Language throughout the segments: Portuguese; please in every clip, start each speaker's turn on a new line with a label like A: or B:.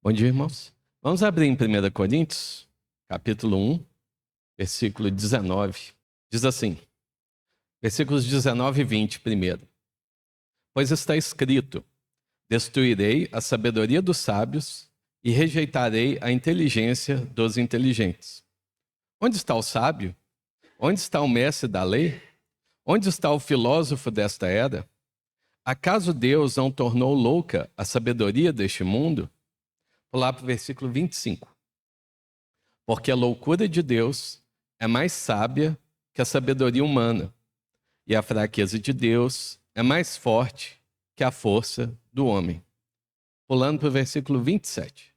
A: Bom dia, irmãos. Vamos abrir em 1 Coríntios, capítulo 1, versículo 19. Diz assim, versículos 19 e 20 primeiro. Pois está escrito, destruirei a sabedoria dos sábios e rejeitarei a inteligência dos inteligentes. Onde está o sábio? Onde está o mestre da lei? Onde está o filósofo desta era? Acaso Deus não tornou louca a sabedoria deste mundo? Vou lá para o versículo 25. Porque a loucura de Deus é mais sábia que a sabedoria humana, e a fraqueza de Deus é mais forte que a força do homem. Pulando para o versículo 27.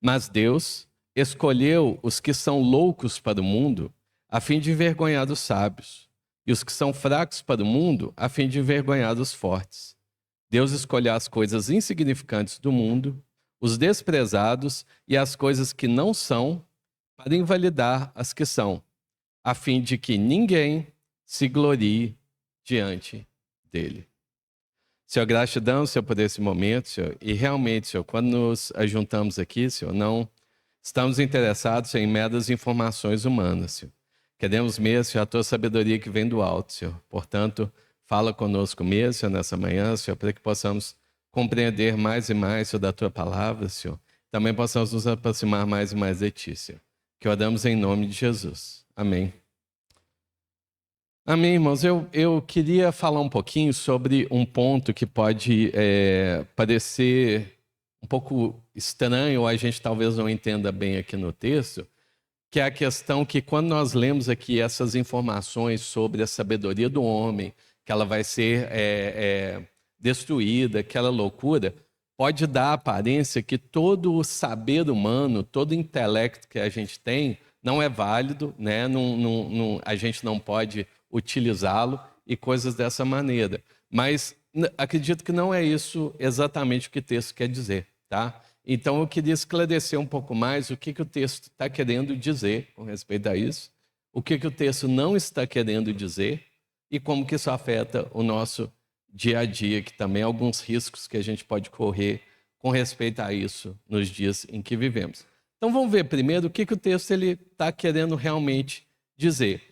A: Mas Deus escolheu os que são loucos para o mundo, a fim de envergonhar os sábios, e os que são fracos para o mundo, a fim de envergonhar os fortes. Deus escolheu as coisas insignificantes do mundo, os desprezados e as coisas que não são, para invalidar as que são, a fim de que ninguém se glorie diante dele. Senhor, gratidão, Senhor, por esse momento, Senhor. E realmente, Senhor, quando nos ajuntamos aqui, Senhor, não estamos interessados em meras informações humanas, Senhor. Queremos mesmo, Senhor, a tua sabedoria que vem do alto, Senhor. Portanto, fala conosco mesmo, Senhor, nessa manhã, Senhor, para que possamos compreender mais e mais, Senhor, da tua palavra, Senhor. Também possamos nos aproximar mais e mais de ti, Senhor. Que oramos em nome de Jesus. Amém. Amém, irmãos. Eu queria falar um pouquinho sobre um ponto que pode parecer um pouco estranho, ou a gente talvez não entenda bem aqui no texto, que é a questão que quando nós lemos aqui essas informações sobre a sabedoria do homem, que ela vai ser destruída, aquela loucura, pode dar a aparência que todo o saber humano, todo o intelecto que a gente tem não é válido, né? A gente não pode utilizá-lo e coisas dessa maneira. Mas acredito que não é isso exatamente o que o texto quer dizer, tá? Então eu queria esclarecer um pouco mais o que o texto está querendo dizer com respeito a isso, o que o texto não está querendo dizer e como que isso afeta o nosso dia a dia, que também há alguns riscos que a gente pode correr com respeito a isso nos dias em que vivemos. Então vamos ver primeiro o que o texto está querendo realmente dizer.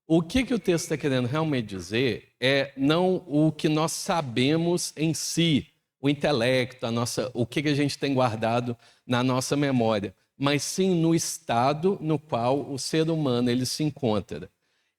A: O que o texto está querendo realmente dizer é não o que nós sabemos em si, o intelecto, o que a gente tem guardado na nossa memória, mas sim no estado no qual o ser humano ele se encontra.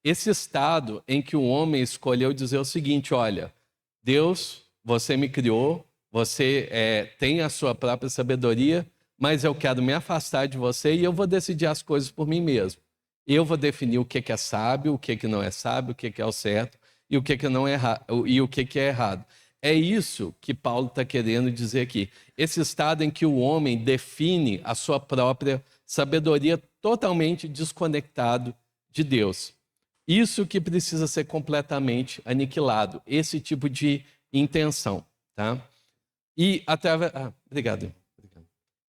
A: Esse estado em que o homem escolheu dizer o seguinte, olha, Deus, você me criou, você tem a sua própria sabedoria, mas eu quero me afastar de você e eu vou decidir as coisas por mim mesmo. Eu vou definir o que é sábio, o que não é sábio, o que é o certo e o que não é e o que é errado. É isso que Paulo está querendo dizer aqui. Esse estado em que o homem define a sua própria sabedoria totalmente desconectado de Deus. Isso que precisa ser completamente aniquilado, esse tipo de intenção, tá? E obrigado.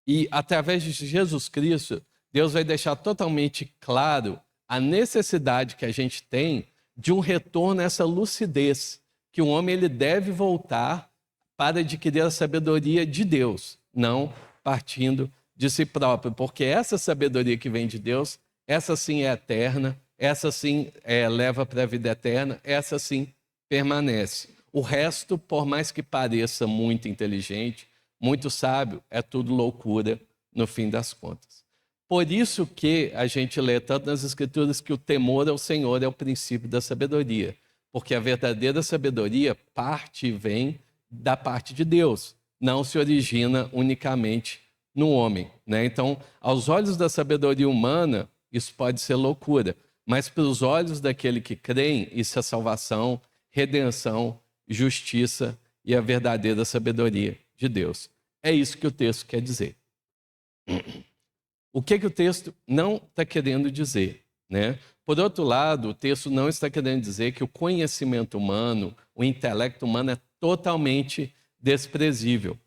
A: E através de Jesus Cristo, Deus vai deixar totalmente claro a necessidade que a gente tem de um retorno a essa lucidez, que o homem ele deve voltar para adquirir a sabedoria de Deus, não partindo de si próprio, porque essa sabedoria que vem de Deus, essa sim é eterna, essa sim leva para a vida eterna, essa sim permanece. O resto, por mais que pareça muito inteligente, muito sábio, é tudo loucura no fim das contas. Por isso que a gente lê tanto nas Escrituras que o temor ao Senhor é o princípio da sabedoria, porque a verdadeira sabedoria parte e vem da parte de Deus, não se origina unicamente no homem, né? Então, aos olhos da sabedoria humana, isso pode ser loucura, mas para os olhos daquele que creem, isso é salvação, redenção, justiça e a verdadeira sabedoria de Deus. É isso que o texto quer dizer. O que o texto não está querendo dizer, né? Por outro lado, o texto não está querendo dizer que o conhecimento humano, o intelecto humano é totalmente desprezível.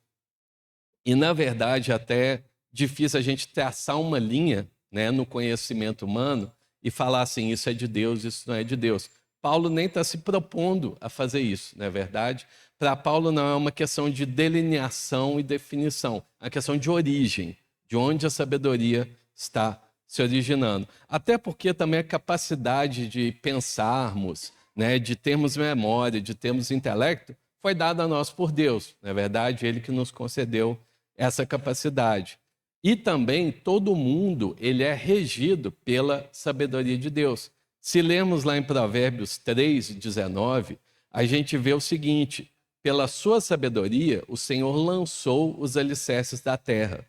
A: E, na verdade, até é difícil a gente traçar uma linha, né, no conhecimento humano e falar assim, isso é de Deus, isso não é de Deus. Paulo nem está se propondo a fazer isso, não é verdade? Para Paulo não é uma questão de delineação e definição, é uma questão de origem, de onde a sabedoria está se originando. Até porque também a capacidade de pensarmos, né, de termos memória, de termos intelecto, foi dada a nós por Deus, não é verdade? Ele que nos concedeu essa capacidade. E também todo mundo ele é regido pela sabedoria de Deus. Se lermos lá em Provérbios 3:19, a gente vê o seguinte: pela sua sabedoria, o Senhor lançou os alicerces da terra.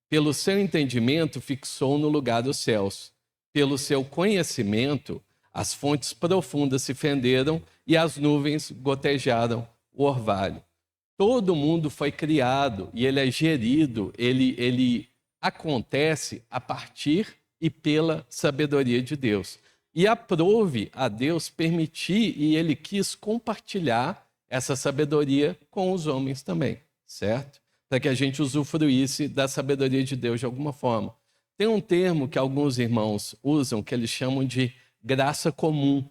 A: Pelo seu entendimento, fixou no lugar dos céus. Pelo seu conhecimento, as fontes profundas se fenderam e as nuvens gotejaram o orvalho. Todo mundo foi criado e ele é gerido, ele acontece a partir e pela sabedoria de Deus. E aprove a Deus permitir e ele quis compartilhar essa sabedoria com os homens também, certo? Para que a gente usufruísse da sabedoria de Deus de alguma forma. Tem um termo que alguns irmãos usam que eles chamam de graça comum,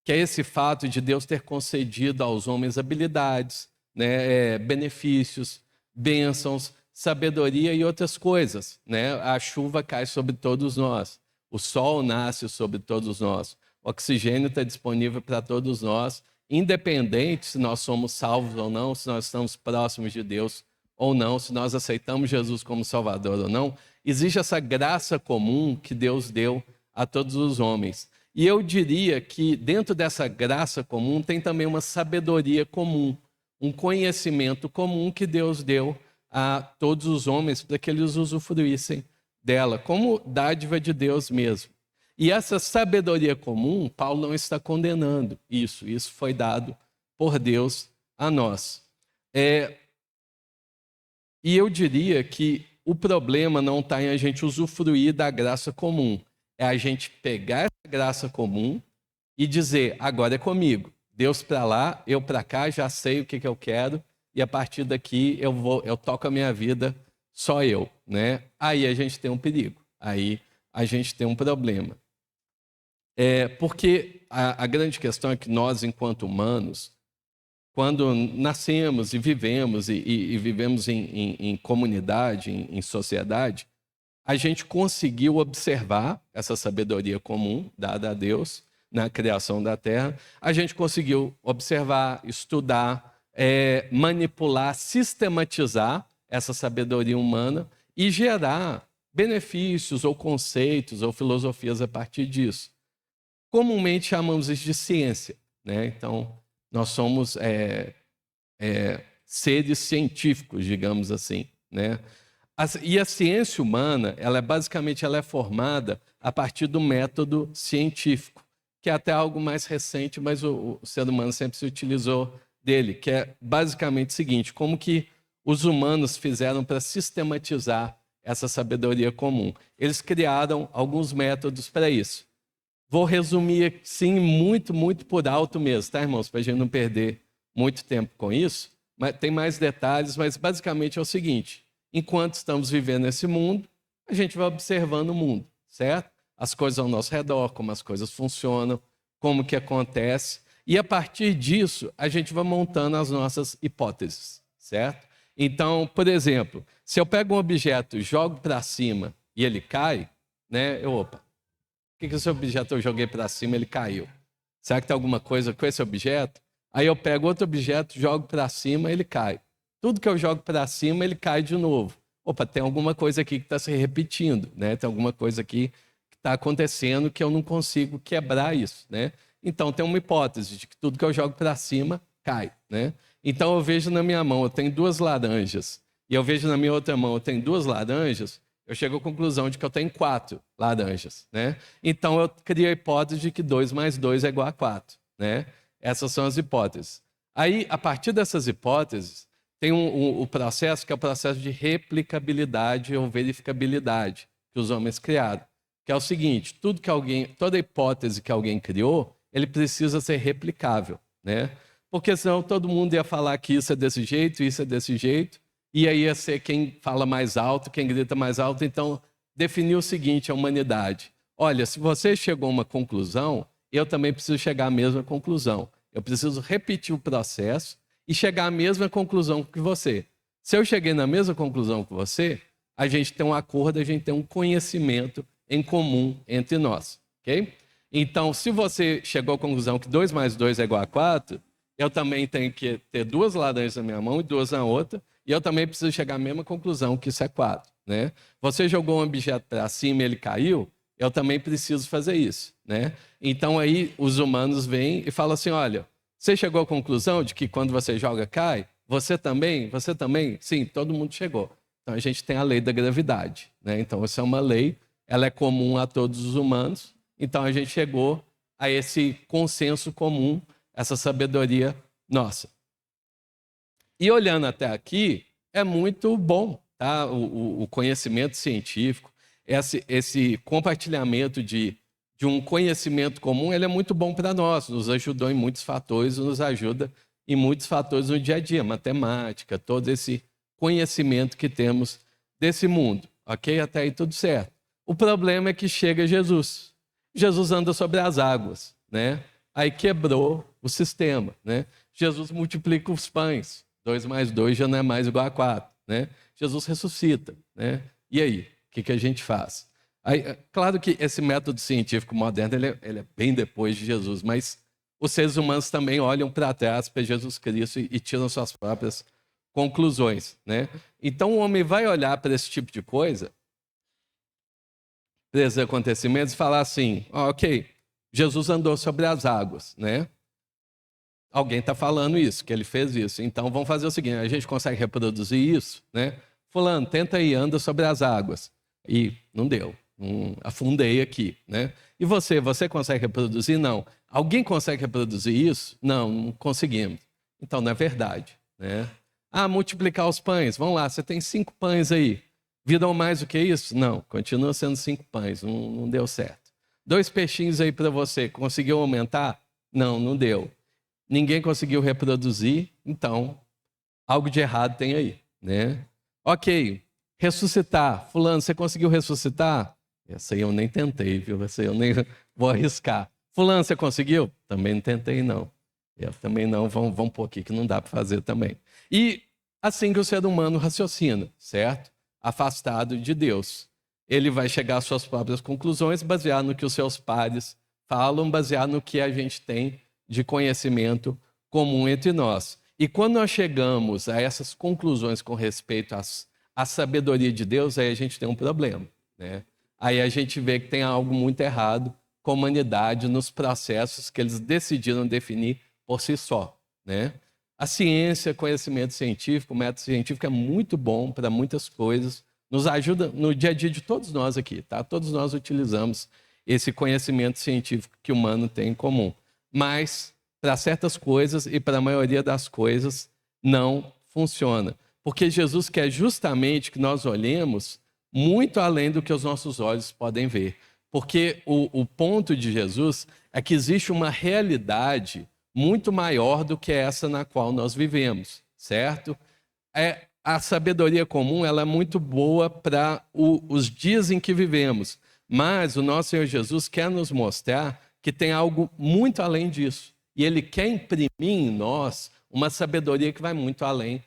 A: que é esse fato de Deus ter concedido aos homens habilidades, né, benefícios, bênçãos, sabedoria e outras coisas, né? A chuva cai sobre todos nós, o sol nasce sobre todos nós, o oxigênio está disponível para todos nós, independente se nós somos salvos ou não, se nós estamos próximos de Deus ou não, se nós aceitamos Jesus como Salvador ou não, existe essa graça comum que Deus deu a todos os homens. E eu diria que dentro dessa graça comum tem também uma sabedoria comum, um conhecimento comum que Deus deu a todos os homens para que eles usufruíssem dela, como dádiva de Deus mesmo. E essa sabedoria comum, Paulo não está condenando isso foi dado por Deus a nós. E eu diria que o problema não está em a gente usufruir da graça comum, é a gente pegar essa graça comum e dizer, agora é comigo. Deus para lá, eu para cá, já sei o que eu quero e a partir daqui eu toco a minha vida só eu, né? Aí a gente tem um perigo, aí a gente tem um problema. Porque a grande questão é que nós, enquanto humanos, quando nascemos e vivemos em comunidade, em sociedade, a gente conseguiu observar essa sabedoria comum dada a Deus na criação da Terra, a gente conseguiu observar, estudar, manipular, sistematizar essa sabedoria humana e gerar benefícios ou conceitos ou filosofias a partir disso. Comumente chamamos isso de ciência, né? Então, nós somos seres científicos, digamos assim, né? E a ciência humana, ela é formada a partir do método científico, que é até algo mais recente, mas o ser humano sempre se utilizou dele, que é basicamente o seguinte: como que os humanos fizeram para sistematizar essa sabedoria comum? Eles criaram alguns métodos para isso. Vou resumir, sim, muito, muito por alto mesmo, tá, irmãos? Para a gente não perder muito tempo com isso. Mas tem mais detalhes, mas basicamente é o seguinte: enquanto estamos vivendo nesse mundo, a gente vai observando o mundo, certo? As coisas ao nosso redor, como as coisas funcionam, como que acontece. E a partir disso, a gente vai montando as nossas hipóteses, certo? Então, por exemplo, se eu pego um objeto e jogo para cima e ele cai, né? Opa, o que esse objeto eu joguei para cima e ele caiu? Será que tem alguma coisa com esse objeto? Aí eu pego outro objeto, jogo para cima e ele cai. Tudo que eu jogo para cima, ele cai de novo. Opa, tem alguma coisa aqui que está se repetindo, né? Tem alguma coisa aqui que está acontecendo que eu não consigo quebrar isso, né? Então, tem uma hipótese de que tudo que eu jogo para cima, cai, né? Então, eu vejo na minha mão, eu tenho 2 laranjas, e eu vejo na minha outra mão, eu tenho 2 laranjas, eu chego à conclusão de que eu tenho 4 laranjas, né? Então, eu crio a hipótese de que 2 mais 2 é igual a 4, né? Essas são as hipóteses. Aí, a partir dessas hipóteses, tem o processo que é o processo de replicabilidade ou verificabilidade que os homens criaram, que é o seguinte: toda hipótese que alguém criou, ele precisa ser replicável, né? Porque senão todo mundo ia falar que isso é desse jeito, isso é desse jeito, e aí ia ser quem fala mais alto, quem grita mais alto. Então, definiu o seguinte: a humanidade: olha, se você chegou a uma conclusão, eu também preciso chegar à mesma conclusão. Eu preciso repetir o processo e chegar à mesma conclusão que você. Se eu cheguei na mesma conclusão que você, a gente tem um acordo, a gente tem um conhecimento em comum entre nós, ok? Então, se você chegou à conclusão que 2 mais 2 é igual a 4, eu também tenho que ter 2 laranjas na minha mão e 2 na outra, e eu também preciso chegar à mesma conclusão que isso é 4, né? Você jogou um objeto para cima e ele caiu, eu também preciso fazer isso, né? Então aí os humanos vêm e falam assim, olha, você chegou à conclusão de que quando você joga cai? Você também? Você também? Sim, todo mundo chegou. Então a gente tem a lei da gravidade, né? Então essa é uma lei, ela é comum a todos os humanos. Então a gente chegou a esse consenso comum, essa sabedoria nossa. E olhando até aqui, é muito bom, tá? O conhecimento científico, esse compartilhamento de um conhecimento comum, ele é muito bom para nós, nos ajudou em muitos fatores, nos ajuda em muitos fatores no dia a dia, matemática, todo esse conhecimento que temos desse mundo, ok? Até aí tudo certo. O problema é que chega Jesus. Jesus anda sobre as águas, né? Aí quebrou o sistema, né? Jesus multiplica os pães. 2 mais 2 já não é mais igual a 4, né? Jesus ressuscita, né? E aí, o que a gente faz? Aí, claro que esse método científico moderno ele é bem depois de Jesus, mas os seres humanos também olham para trás para Jesus Cristo e tiram suas próprias conclusões, né? Então o homem vai olhar para esse tipo de coisa, para esses acontecimentos, e falar assim, ok, Jesus andou sobre as águas, né? Alguém está falando isso, que ele fez isso. Então vamos fazer o seguinte, a gente consegue reproduzir isso, né? Fulano, tenta aí, anda sobre as águas. E não deu, afundei aqui, né? E você consegue reproduzir? Não. Alguém consegue reproduzir isso? Não conseguimos. Então não é verdade, né? Ah, multiplicar os pães, vamos lá, você tem 5 pães aí. Viram mais do que isso? Não, continua sendo 5 pães, não deu certo. 2 peixinhos aí para você, conseguiu aumentar? Não deu. Ninguém conseguiu reproduzir, então algo de errado tem aí, né? Ok, ressuscitar. Fulano, você conseguiu ressuscitar? Essa aí eu nem tentei, viu? Essa aí eu nem vou arriscar. Fulano, você conseguiu? Também não tentei, não. Eu também não, vamos pôr aqui que não dá para fazer também. E assim que o ser humano raciocina, certo? Afastado de Deus. Ele vai chegar às suas próprias conclusões, baseado no que os seus pares falam, baseado no que a gente tem de conhecimento comum entre nós. E quando nós chegamos a essas conclusões com respeito à sabedoria de Deus, aí a gente tem um problema, né? Aí a gente vê que tem algo muito errado com a humanidade nos processos que eles decidiram definir por si só, né? A ciência, conhecimento científico, o método científico é muito bom para muitas coisas, nos ajuda no dia a dia de todos nós aqui, tá? Todos nós utilizamos esse conhecimento científico que o humano tem em comum. Mas para certas coisas e para a maioria das coisas não funciona. Porque Jesus quer justamente que nós olhemos muito além do que os nossos olhos podem ver. Porque o ponto de Jesus é que existe uma realidade muito maior do que essa na qual nós vivemos, certo? A sabedoria comum ela é muito boa para os dias em que vivemos, mas o nosso Senhor Jesus quer nos mostrar que tem algo muito além disso. E Ele quer imprimir em nós uma sabedoria que vai muito além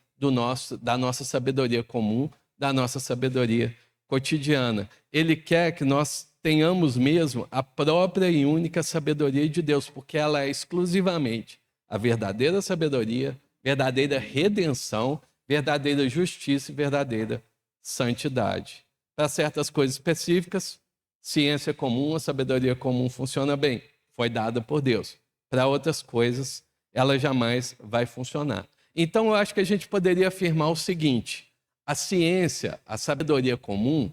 A: da nossa sabedoria comum, da nossa sabedoria cotidiana. Ele quer que nós tenhamos mesmo a própria e única sabedoria de Deus, porque ela é exclusivamente a verdadeira sabedoria, verdadeira redenção, verdadeira justiça e verdadeira santidade. Para certas coisas específicas, ciência comum, a sabedoria comum funciona bem, foi dada por Deus. Para outras coisas, ela jamais vai funcionar. Então, eu acho que a gente poderia afirmar o seguinte: a ciência, a sabedoria comum,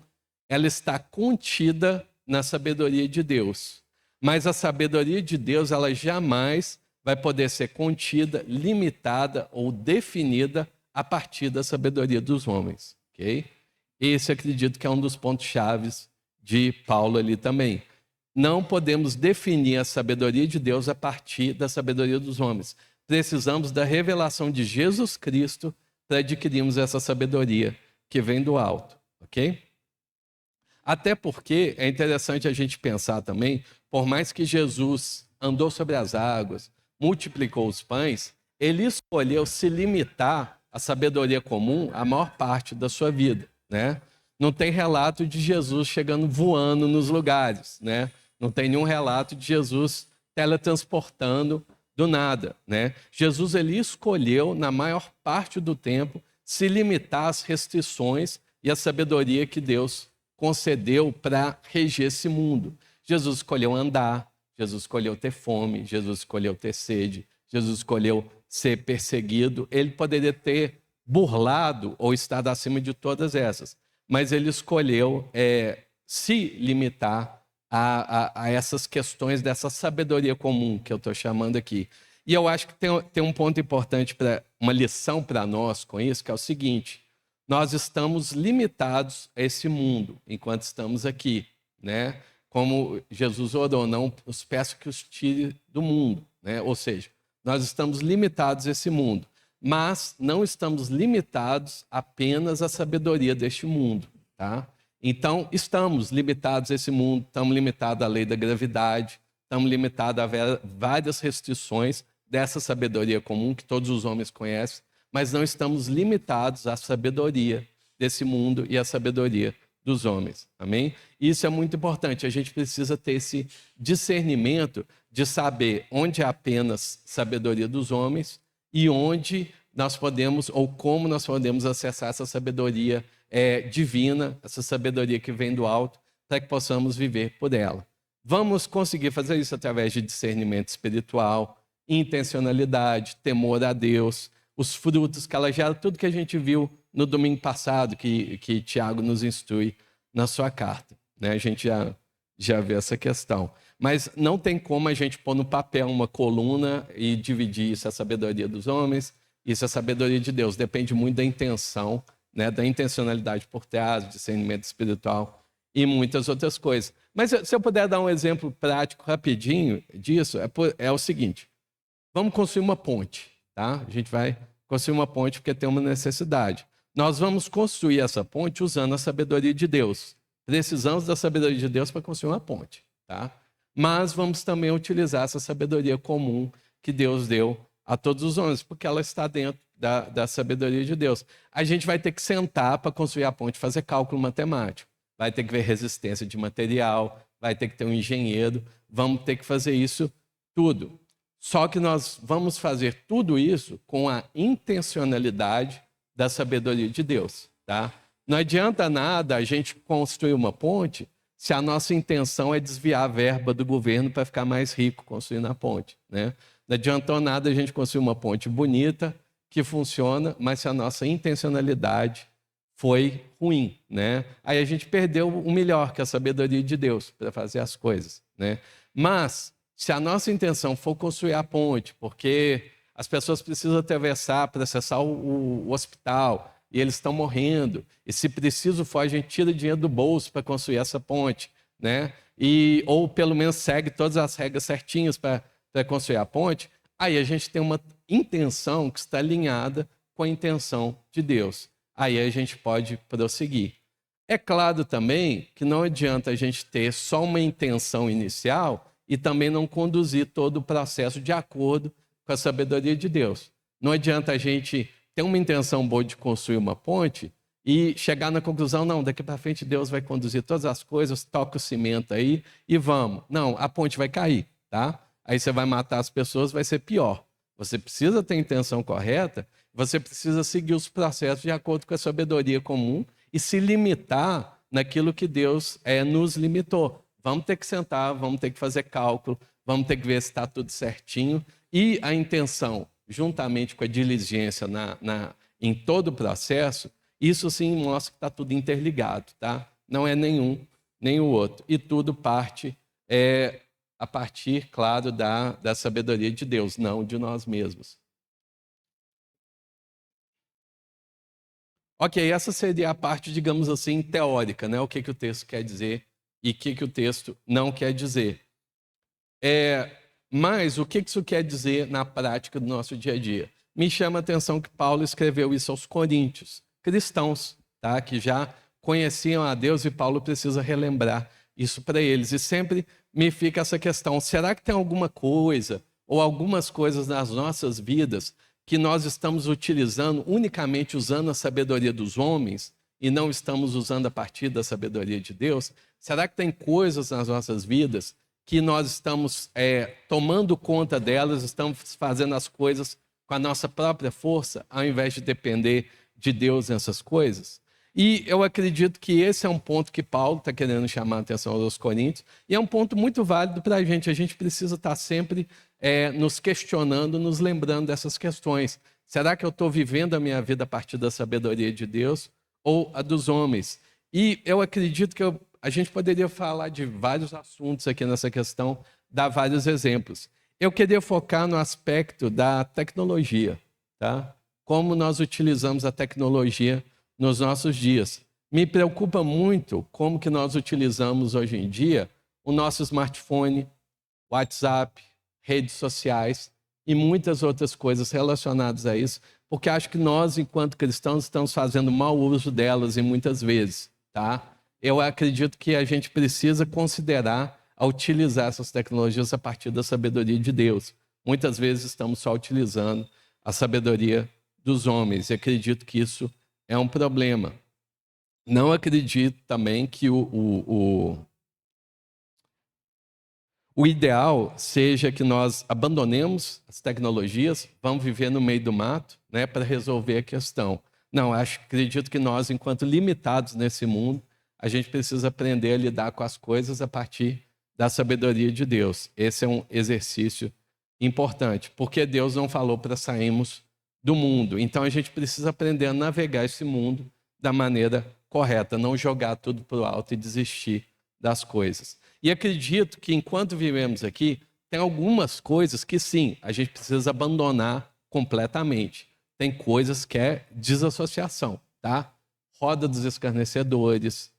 A: ela está contida na sabedoria de Deus. Mas a sabedoria de Deus, ela jamais vai poder ser contida, limitada ou definida a partir da sabedoria dos homens, ok? Esse acredito que é um dos pontos chaves de Paulo ali também. Não podemos definir a sabedoria de Deus a partir da sabedoria dos homens. Precisamos da revelação de Jesus Cristo para adquirirmos essa sabedoria que vem do alto, ok? Até porque é interessante a gente pensar também, por mais que Jesus andou sobre as águas, multiplicou os pães, ele escolheu se limitar à sabedoria comum a maior parte da sua vida, né? Não tem relato de Jesus chegando voando nos lugares, né? Não tem nenhum relato de Jesus teletransportando do nada, né? Jesus ele escolheu, na maior parte do tempo, se limitar às restrições e à sabedoria que Deus concedeu para reger esse mundo. Jesus escolheu andar, Jesus escolheu ter fome, Jesus escolheu ter sede, Jesus escolheu ser perseguido. Ele poderia ter burlado ou estado acima de todas essas, mas ele escolheu se limitar a essas questões dessa sabedoria comum que eu estou chamando aqui. E eu acho que tem um ponto importante, uma lição para nós com isso, que é o seguinte: nós estamos limitados a esse mundo enquanto estamos aqui, né? Como Jesus orou, não os peço que os tire do mundo, né? Ou seja, nós estamos limitados a esse mundo, mas não estamos limitados apenas à sabedoria deste mundo, tá? Então, estamos limitados a esse mundo, estamos limitados à lei da gravidade, estamos limitados a várias restrições dessa sabedoria comum que todos os homens conhecem, mas não estamos limitados à sabedoria desse mundo e à sabedoria dos homens. Amém? Isso é muito importante. A gente precisa ter esse discernimento de saber onde é apenas sabedoria dos homens e onde nós podemos, ou como nós podemos acessar essa sabedoria divina, essa sabedoria que vem do alto, para que possamos viver por ela. Vamos conseguir fazer isso através de discernimento espiritual, intencionalidade, temor a Deus, os frutos que ela gera, tudo que a gente viu no domingo passado, que Tiago nos instrui na sua carta, né? A gente já vê essa questão. Mas não tem como a gente pôr no papel uma coluna e dividir isso é a sabedoria dos homens, isso é a sabedoria de Deus. Depende muito da intenção, né? Da intencionalidade por trás, do discernimento espiritual e muitas outras coisas. Mas se eu puder dar um exemplo prático rapidinho disso, é o seguinte: vamos construir uma ponte, tá? A gente vai construir uma ponte porque tem uma necessidade. Nós vamos construir essa ponte usando a sabedoria de Deus. Precisamos da sabedoria de Deus para construir uma ponte, tá? Mas vamos também utilizar essa sabedoria comum que Deus deu a todos os homens, porque ela está dentro da sabedoria de Deus. A gente vai ter que sentar para construir a ponte, fazer cálculo matemático. Vai ter que ver resistência de material, vai ter que ter um engenheiro, vamos ter que fazer isso tudo. Só que nós vamos fazer tudo isso com a intencionalidade da sabedoria de Deus, tá? Não adianta nada a gente construir uma ponte se a nossa intenção é desviar a verba do governo para ficar mais rico construindo a ponte, né? Não adiantou nada a gente construir uma ponte bonita, que funciona, mas se a nossa intencionalidade foi ruim, né? Aí a gente perdeu o melhor, que é a sabedoria de Deus, para fazer as coisas, né? Mas se a nossa intenção for construir a ponte, porque as pessoas precisam atravessar para acessar o hospital e eles estão morrendo, e se preciso for, a gente tira dinheiro do bolso para construir essa ponte, né? Ou pelo menos segue todas as regras certinhas para construir a ponte, aí a gente tem uma intenção que está alinhada com a intenção de Deus. Aí a gente pode prosseguir. É claro também que não adianta a gente ter só uma intenção inicial e também não conduzir todo o processo de acordo com a sabedoria de Deus. Não adianta a gente ter uma intenção boa de construir uma ponte e chegar na conclusão, não, daqui para frente Deus vai conduzir todas as coisas, toca o cimento aí e vamos. Não, a ponte vai cair, tá? Aí você vai matar as pessoas, vai ser pior. Você precisa ter a intenção correta, você precisa seguir os processos de acordo com a sabedoria comum e se limitar naquilo que Deus nos limitou. Vamos ter que sentar, vamos ter que fazer cálculo, vamos ter que ver se está tudo certinho. E a intenção, juntamente com a diligência em todo o processo, isso sim mostra que está tudo interligado, tá? Não é nenhum nem o outro. E tudo parte a partir, claro, da sabedoria de Deus, não de nós mesmos. Ok, essa seria a parte, digamos assim, teórica, né? O que o texto quer dizer e o que o texto não quer dizer. Mas o que isso quer dizer na prática do nosso dia a dia? Me chama a atenção que Paulo escreveu isso aos coríntios, cristãos, tá? Que já conheciam a Deus, e Paulo precisa relembrar isso para eles. E sempre me fica essa questão, será que tem alguma coisa ou algumas coisas nas nossas vidas que nós estamos utilizando, unicamente usando a sabedoria dos homens e não estamos usando a partir da sabedoria de Deus? Será que tem coisas nas nossas vidas que nós estamos tomando conta delas, estamos fazendo as coisas com a nossa própria força, ao invés de depender de Deus nessas coisas? E eu acredito que esse é um ponto que Paulo está querendo chamar a atenção aos Coríntios, e é um ponto muito válido para a gente. A gente precisa estar sempre nos questionando, nos lembrando dessas questões. Será que eu estou vivendo a minha vida a partir da sabedoria de Deus ou a dos homens? E eu acredito que a gente poderia falar de vários assuntos aqui nessa questão, dar vários exemplos. Eu queria focar no aspecto da tecnologia, tá? Como nós utilizamos a tecnologia nos nossos dias. Me preocupa muito como que nós utilizamos hoje em dia o nosso smartphone, WhatsApp, redes sociais e muitas outras coisas relacionadas a isso, porque acho que nós, enquanto cristãos, estamos fazendo mau uso delas e muitas vezes, tá? Eu acredito que a gente precisa considerar a utilizar essas tecnologias a partir da sabedoria de Deus. Muitas vezes estamos só utilizando a sabedoria dos homens e acredito que isso é um problema. Não acredito também que o ideal seja que nós abandonemos as tecnologias, vamos viver no meio do mato, né, para resolver a questão. Não, acredito que nós, enquanto limitados nesse mundo, a gente precisa aprender a lidar com as coisas a partir da sabedoria de Deus. Esse é um exercício importante, porque Deus não falou para sairmos do mundo. Então a gente precisa aprender a navegar esse mundo da maneira correta, não jogar tudo para o alto e desistir das coisas. E acredito que enquanto vivemos aqui, tem algumas coisas que sim, a gente precisa abandonar completamente. Tem coisas que é desassociação, tá? Roda dos escarnecedores,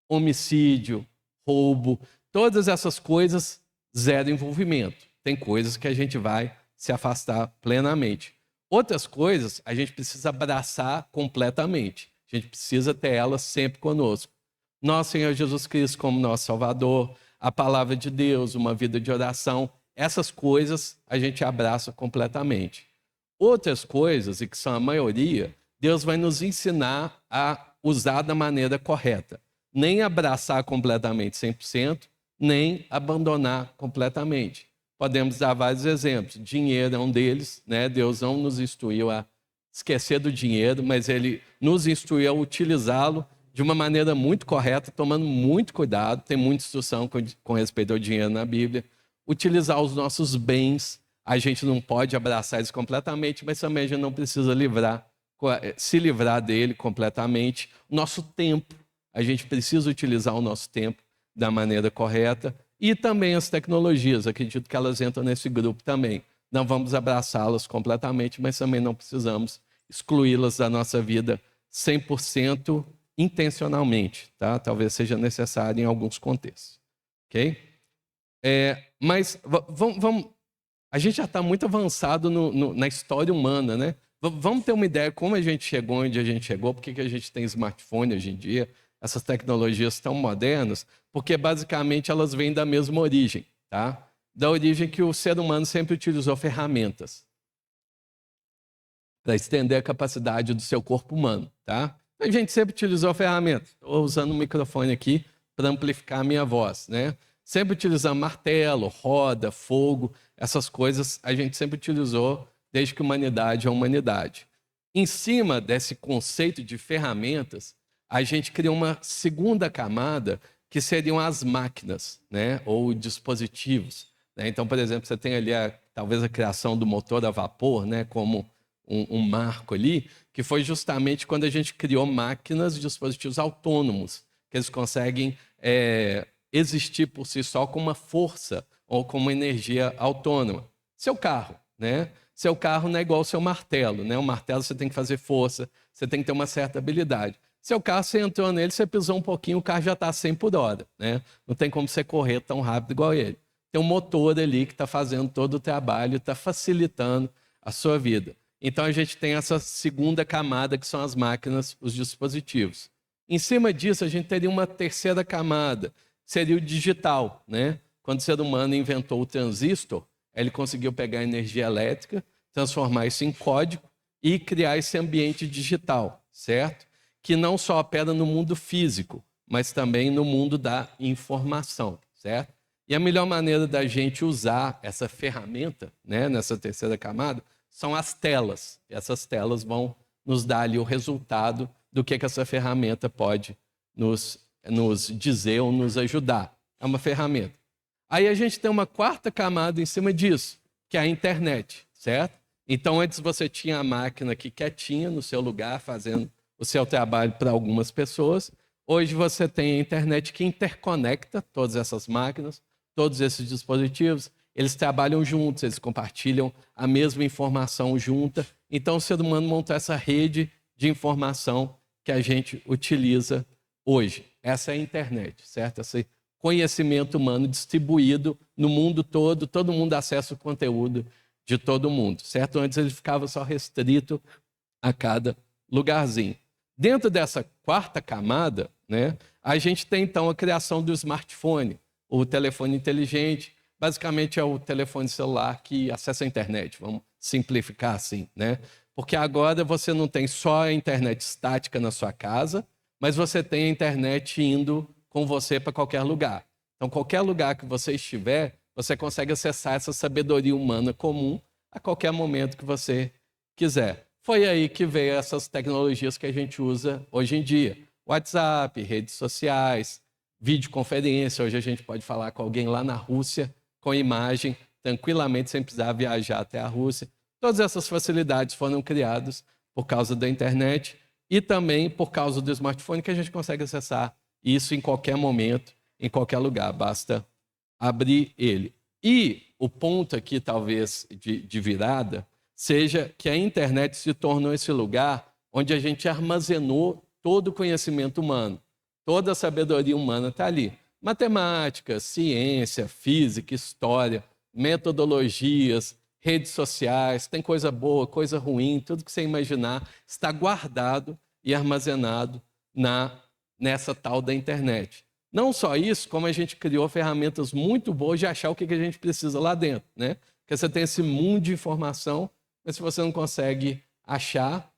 A: homicídio, roubo, todas essas coisas, zero envolvimento. Tem coisas que a gente vai se afastar plenamente. Outras coisas a gente precisa abraçar completamente. A gente precisa ter elas sempre conosco. Nosso Senhor Jesus Cristo como nosso Salvador, a palavra de Deus, uma vida de oração, essas coisas a gente abraça completamente. Outras coisas, e que são a maioria, Deus vai nos ensinar a usar da maneira correta. Nem abraçar completamente 100%, nem abandonar completamente. Podemos dar vários exemplos. Dinheiro é um deles, né? Deus não nos instruiu a esquecer do dinheiro, mas Ele nos instruiu a utilizá-lo de uma maneira muito correta, tomando muito cuidado. Tem muita instrução com respeito ao dinheiro na Bíblia. Utilizar os nossos bens, a gente não pode abraçar eles completamente, mas também a gente não precisa se livrar dele completamente. Nosso tempo, a gente precisa utilizar o nosso tempo da maneira correta. E também as tecnologias, acredito que elas entram nesse grupo também. Não vamos abraçá-las completamente, mas também não precisamos excluí-las da nossa vida 100% intencionalmente, tá? Talvez seja necessário em alguns contextos, ok? Mas vamos, a gente já está muito avançado na história humana, né? Vamos ter uma ideia de como a gente chegou onde a gente chegou, por que a gente tem smartphone hoje em dia, essas tecnologias tão modernas, porque basicamente elas vêm da mesma origem, tá? Da origem que o ser humano sempre utilizou ferramentas para estender a capacidade do seu corpo humano, tá? A gente sempre utilizou ferramentas. Estou usando um microfone aqui para amplificar a minha voz, né? Sempre utilizamos martelo, roda, fogo, essas coisas a gente sempre utilizou desde que a humanidade é a humanidade. Em cima desse conceito de ferramentas, a gente criou uma segunda camada que seriam as máquinas, né? Ou dispositivos, né? Então, por exemplo, você tem ali talvez a criação do motor a vapor, né? Como um marco ali, que foi justamente quando a gente criou máquinas e dispositivos autônomos, que eles conseguem existir por si só com uma força ou com uma energia autônoma. Seu carro, né? Seu carro não é igual ao seu martelo, né? O martelo você tem que fazer força, você tem que ter uma certa habilidade. Seu carro, você entrou nele, você pisou um pouquinho, o carro já está a 100 por hora, né? Não tem como você correr tão rápido igual ele. Tem um motor ali que está fazendo todo o trabalho, está facilitando a sua vida. Então a gente tem essa segunda camada, que são as máquinas, os dispositivos. Em cima disso, a gente teria uma terceira camada, seria o digital, né? Quando o ser humano inventou o transistor, ele conseguiu pegar a energia elétrica, transformar isso em código e criar esse ambiente digital, certo? Que não só opera no mundo físico, mas também no mundo da informação, certo? E a melhor maneira da gente usar essa ferramenta, né, nessa terceira camada, são as telas. Essas telas vão nos dar ali o resultado do que essa ferramenta pode nos dizer ou nos ajudar. É uma ferramenta. Aí a gente tem uma quarta camada em cima disso, que é a internet, certo? Então, antes você tinha a máquina aqui quietinha no seu lugar, fazendo o seu trabalho para algumas pessoas. Hoje você tem a internet que interconecta todas essas máquinas, todos esses dispositivos. Eles trabalham juntos, eles compartilham a mesma informação junta. Então, o ser humano montou essa rede de informação que a gente utiliza hoje. Essa é a internet, certo? Esse conhecimento humano distribuído no mundo todo mundo acessa o conteúdo de todo mundo, certo? Antes ele ficava só restrito a cada lugarzinho. Dentro dessa quarta camada, né, a gente tem então a criação do smartphone, o telefone inteligente. Basicamente é o telefone celular que acessa a internet, vamos simplificar assim, né? Porque agora você não tem só a internet estática na sua casa, mas você tem a internet indo com você para qualquer lugar. Então, qualquer lugar que você estiver, você consegue acessar essa sabedoria humana comum a qualquer momento que você quiser. Foi aí que veio essas tecnologias que a gente usa hoje em dia. WhatsApp, redes sociais, videoconferência. Hoje a gente pode falar com alguém lá na Rússia, com imagem, tranquilamente, sem precisar viajar até a Rússia. Todas essas facilidades foram criadas por causa da internet e também por causa do smartphone, que a gente consegue acessar isso em qualquer momento, em qualquer lugar, basta abrir ele. E o ponto aqui, talvez, de virada, seja que a internet se tornou esse lugar onde a gente armazenou todo o conhecimento humano. Toda a sabedoria humana está ali. Matemática, ciência, física, história, metodologias, redes sociais, tem coisa boa, coisa ruim, tudo que você imaginar está guardado e armazenado nessa tal da internet. Não só isso, como a gente criou ferramentas muito boas de achar o que a gente precisa lá dentro, né? Porque você tem esse mundo de informação, mas se você não consegue achar,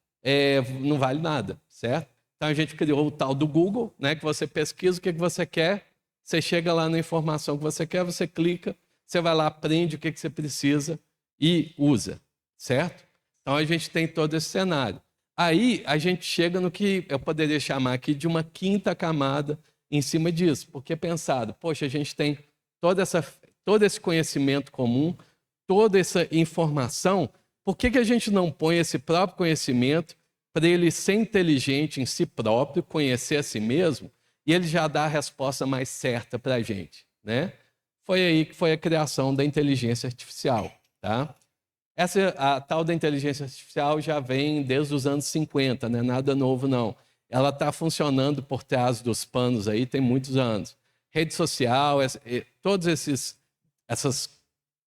A: não vale nada, certo? Então a gente criou o tal do Google, né? Que você pesquisa o que você quer, você chega lá na informação que você quer, você clica, você vai lá, aprende o que você precisa e usa, certo? Então a gente tem todo esse cenário. Aí a gente chega no que eu poderia chamar aqui de uma quinta camada em cima disso, porque pensado, poxa, a gente tem todo esse conhecimento comum, toda essa informação, por que a gente não põe esse próprio conhecimento para ele ser inteligente em si próprio, conhecer a si mesmo, e ele já dá a resposta mais certa para a gente, né? Foi aí que foi a criação da inteligência artificial, tá? A tal da inteligência artificial já vem desde os anos 50, não é nada novo, não. Ela está funcionando por trás dos panos aí tem muitos anos. Rede social, todas essas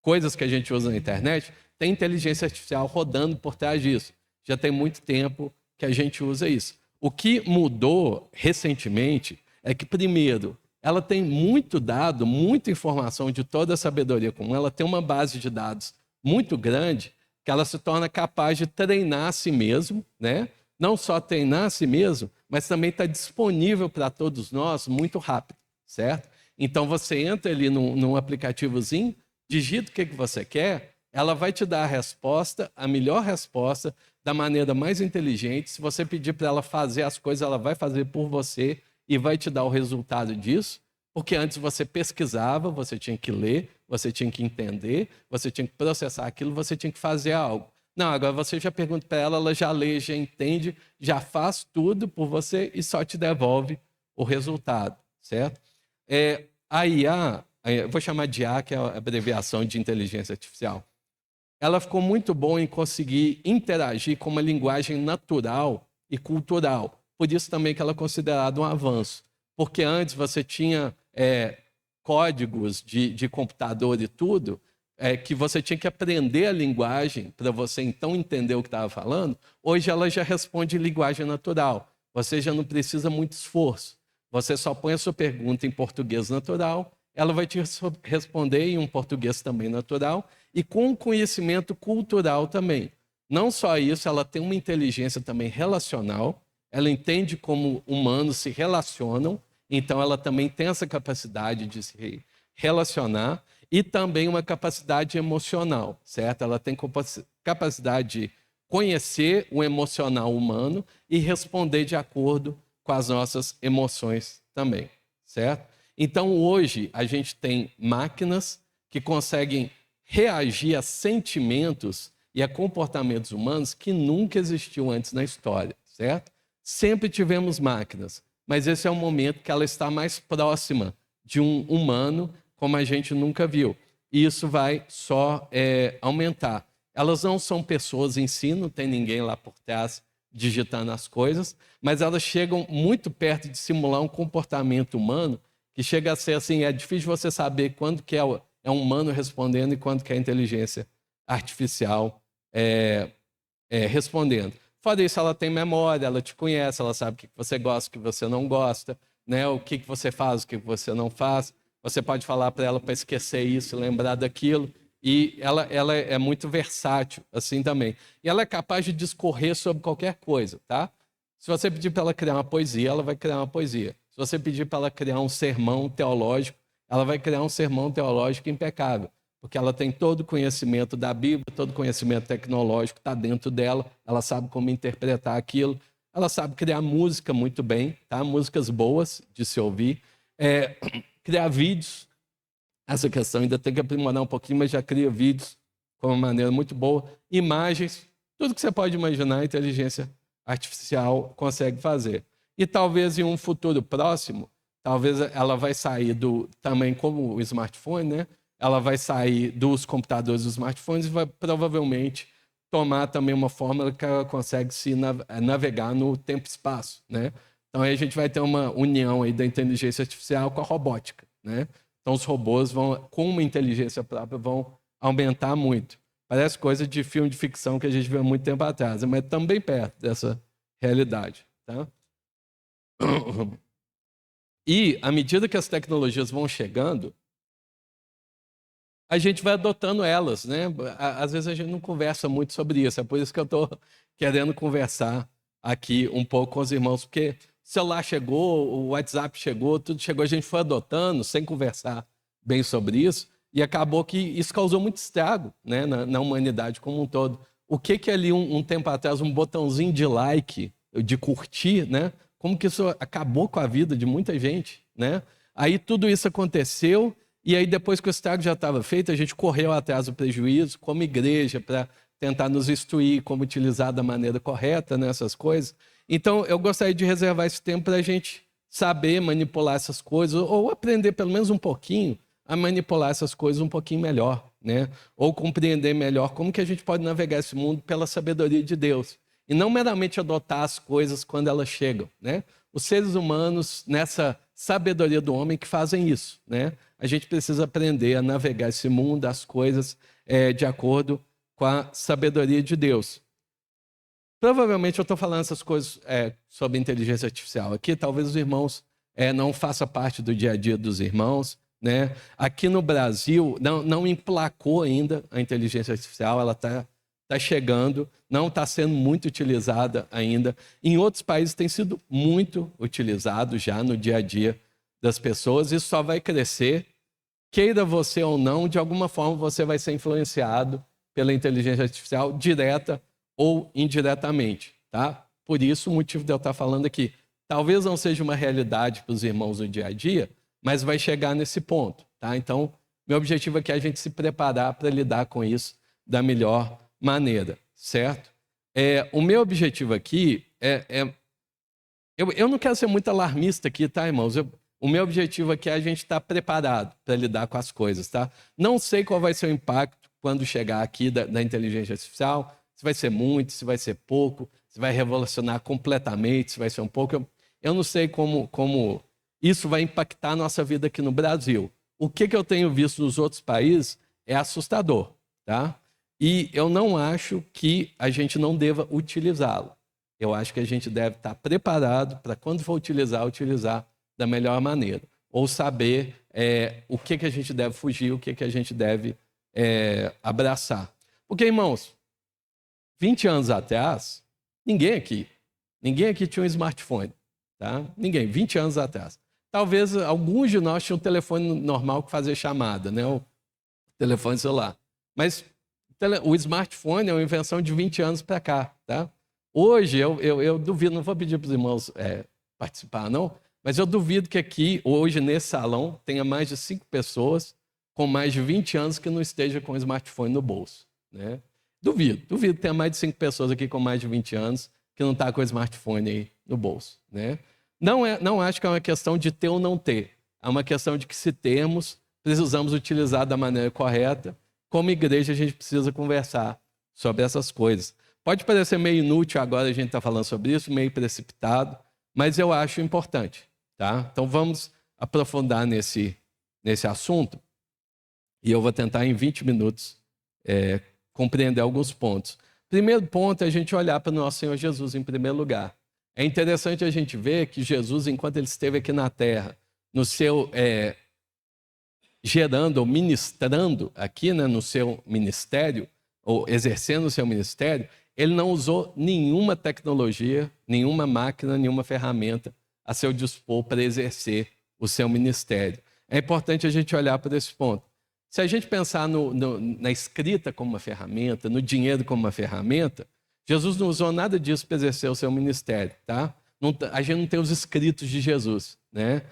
A: coisas que a gente usa na internet, tem inteligência artificial rodando por trás disso. Já tem muito tempo que a gente usa isso. O que mudou recentemente é que, primeiro, ela tem muito dado, muita informação de toda a sabedoria comum, ela tem uma base de dados muito grande, que ela se torna capaz de treinar a si mesmo, né? Não só treinar a si mesmo, mas também está disponível para todos nós muito rápido, certo? Então você entra ali num aplicativozinho, digita o que você quer, ela vai te dar a resposta, a melhor resposta, da maneira mais inteligente. Se você pedir para ela fazer as coisas, ela vai fazer por você e vai te dar o resultado disso, porque antes você pesquisava, você tinha que ler, você tinha que entender, você tinha que processar aquilo, você tinha que fazer algo. Não, agora você já pergunta para ela, ela já lê, já entende, já faz tudo por você e só te devolve o resultado, certo? A IA, eu vou chamar de IA, que é a abreviação de inteligência artificial, ela ficou muito boa em conseguir interagir com uma linguagem natural e cultural. Por isso também que ela é considerada um avanço. Porque antes você tinha códigos de computador e tudo, que você tinha que aprender a linguagem para você então entender o que estava falando. Hoje ela já responde em linguagem natural. Você já não precisa muito esforço. Você só põe a sua pergunta em português natural, ela vai te responder em um português também natural e com conhecimento cultural também. Não só isso, ela tem uma inteligência também relacional, ela entende como humanos se relacionam, então ela também tem essa capacidade de se relacionar e também uma capacidade emocional, certo? Ela tem capacidade de conhecer o emocional humano e responder de acordo com as nossas emoções também, certo? Então, hoje, a gente tem máquinas que conseguem reagir a sentimentos e a comportamentos humanos que nunca existiu antes na história, certo? Sempre tivemos máquinas, mas esse é o momento que ela está mais próxima de um humano como a gente nunca viu. E isso vai só aumentar. Elas não são pessoas em si, não tem ninguém lá por trás digitando as coisas, mas elas chegam muito perto de simular um comportamento humano que chega a ser assim, é difícil você saber quando que é um humano respondendo e quando que é a inteligência artificial respondendo. Fora isso, ela tem memória, ela te conhece, ela sabe o que você gosta, o que você não gosta, né? O que você faz, o que você não faz. Você pode falar para ela para esquecer isso, lembrar daquilo. E ela é muito versátil, assim também. E ela é capaz de discorrer sobre qualquer coisa, tá? Se você pedir para ela criar uma poesia, ela vai criar uma poesia. Se você pedir para ela criar um sermão teológico, ela vai criar um sermão teológico impecável, porque ela tem todo o conhecimento da Bíblia, todo o conhecimento tecnológico está dentro dela, ela sabe como interpretar aquilo, ela sabe criar música muito bem, tá? Músicas boas de se ouvir, criar vídeos. Essa questão ainda tem que aprimorar um pouquinho, mas já cria vídeos de uma maneira muito boa. Imagens, tudo que você pode imaginar, a inteligência artificial consegue fazer. E talvez em um futuro próximo, talvez ela vai sair também como o smartphone, né? Ela vai sair dos computadores dos smartphones e vai provavelmente tomar também uma fórmula que ela consegue se navegar no tempo e espaço, né? Então aí a gente vai ter uma união aí da inteligência artificial com a robótica, né? Então, os robôs com uma inteligência própria, vão aumentar muito. Parece coisa de filme de ficção que a gente viu há muito tempo atrás, mas também perto dessa realidade. Tá? E, à medida que as tecnologias vão chegando, a gente vai adotando elas, né? Às vezes a gente não conversa muito sobre isso, é por isso que eu estou querendo conversar aqui um pouco com os irmãos, porque o celular chegou, o WhatsApp chegou, tudo chegou, a gente foi adotando sem conversar bem sobre isso, e acabou que isso causou muito estrago, né, na humanidade como um todo. O que ali um tempo atrás, um botãozinho de like, de curtir, né? Como que isso acabou com a vida de muita gente, né? Aí tudo isso aconteceu, e aí depois que o estrago já estava feito, a gente correu atrás do prejuízo, como igreja, para tentar nos instruir como utilizar da maneira correta nessas coisas. Então, eu gostaria de reservar esse tempo para a gente saber manipular essas coisas, ou aprender pelo menos um pouquinho a manipular essas coisas um pouquinho melhor, né? Ou compreender melhor como que a gente pode navegar esse mundo pela sabedoria de Deus. E não meramente adotar as coisas quando elas chegam, né? Os seres humanos, nessa sabedoria do homem, que fazem isso, né? A gente precisa aprender a navegar esse mundo, as coisas, de acordo com a sabedoria de Deus. Provavelmente eu estou falando essas coisas sobre inteligência artificial aqui, talvez os irmãos não façam parte do dia a dia dos irmãos, né? Aqui no Brasil não emplacou ainda a inteligência artificial, ela está chegando, não está sendo muito utilizada ainda. Em outros países tem sido muito utilizado já no dia a dia das pessoas, isso só vai crescer, queira você ou não, de alguma forma você vai ser influenciado pela inteligência artificial direta ou indiretamente, tá? Por isso o motivo de eu estar falando aqui. Talvez não seja uma realidade para os irmãos no dia a dia, mas vai chegar nesse ponto, tá? Então, meu objetivo aqui é a gente se preparar para lidar com isso da melhor maneira, certo? O meu objetivo aqui eu não quero ser muito alarmista aqui, tá, irmãos? O meu objetivo aqui é a gente estar preparado para lidar com as coisas, tá? Não sei qual vai ser o impacto quando chegar aqui da inteligência artificial, se vai ser muito, se vai ser pouco, se vai revolucionar completamente, se vai ser um pouco. Eu não sei como isso vai impactar a nossa vida aqui no Brasil. O que eu tenho visto nos outros países é assustador, tá? E eu não acho que a gente não deva utilizá-lo. Eu acho que a gente deve estar preparado para, quando for utilizar da melhor maneira. Ou saber o que a gente deve fugir, o que a gente deve abraçar. Porque, irmãos, 20 anos atrás, ninguém aqui tinha um smartphone. Tá? Ninguém, 20 anos atrás. Talvez alguns de nós tinham um telefone normal que fazia chamada, né? O telefone celular. Mas o smartphone é uma invenção de 20 anos para cá. Tá? Hoje, eu duvido, não vou pedir para os irmãos participar, não, mas eu duvido que aqui, hoje, nesse salão, tenha mais de 5 pessoas com mais de 20 anos que não esteja com o smartphone no bolso. Né? Duvido que tenha mais de 5 pessoas aqui com mais de 20 anos que não está com o smartphone aí no bolso. Né? Não acho que é uma questão de ter ou não ter. É uma questão de que, se temos, precisamos utilizar da maneira correta. Como igreja, a gente precisa conversar sobre essas coisas. Pode parecer meio inútil agora a gente estar falando sobre isso, meio precipitado, mas eu acho importante. Tá? Então vamos aprofundar nesse assunto e eu vou tentar em 20 minutos compreender alguns pontos. Primeiro ponto é a gente olhar para o nosso Senhor Jesus em primeiro lugar. É interessante a gente ver que Jesus, enquanto ele esteve aqui na terra, no seu gerando ou ministrando aqui, né, no seu ministério, ou exercendo o seu ministério, ele não usou nenhuma tecnologia, nenhuma máquina, nenhuma ferramenta a seu dispor para exercer o seu ministério. É importante a gente olhar para esse ponto. Se a gente pensar na escrita como uma ferramenta, no dinheiro como uma ferramenta, Jesus não usou nada disso para exercer o seu ministério. Tá? A gente não tem os escritos de Jesus. Né?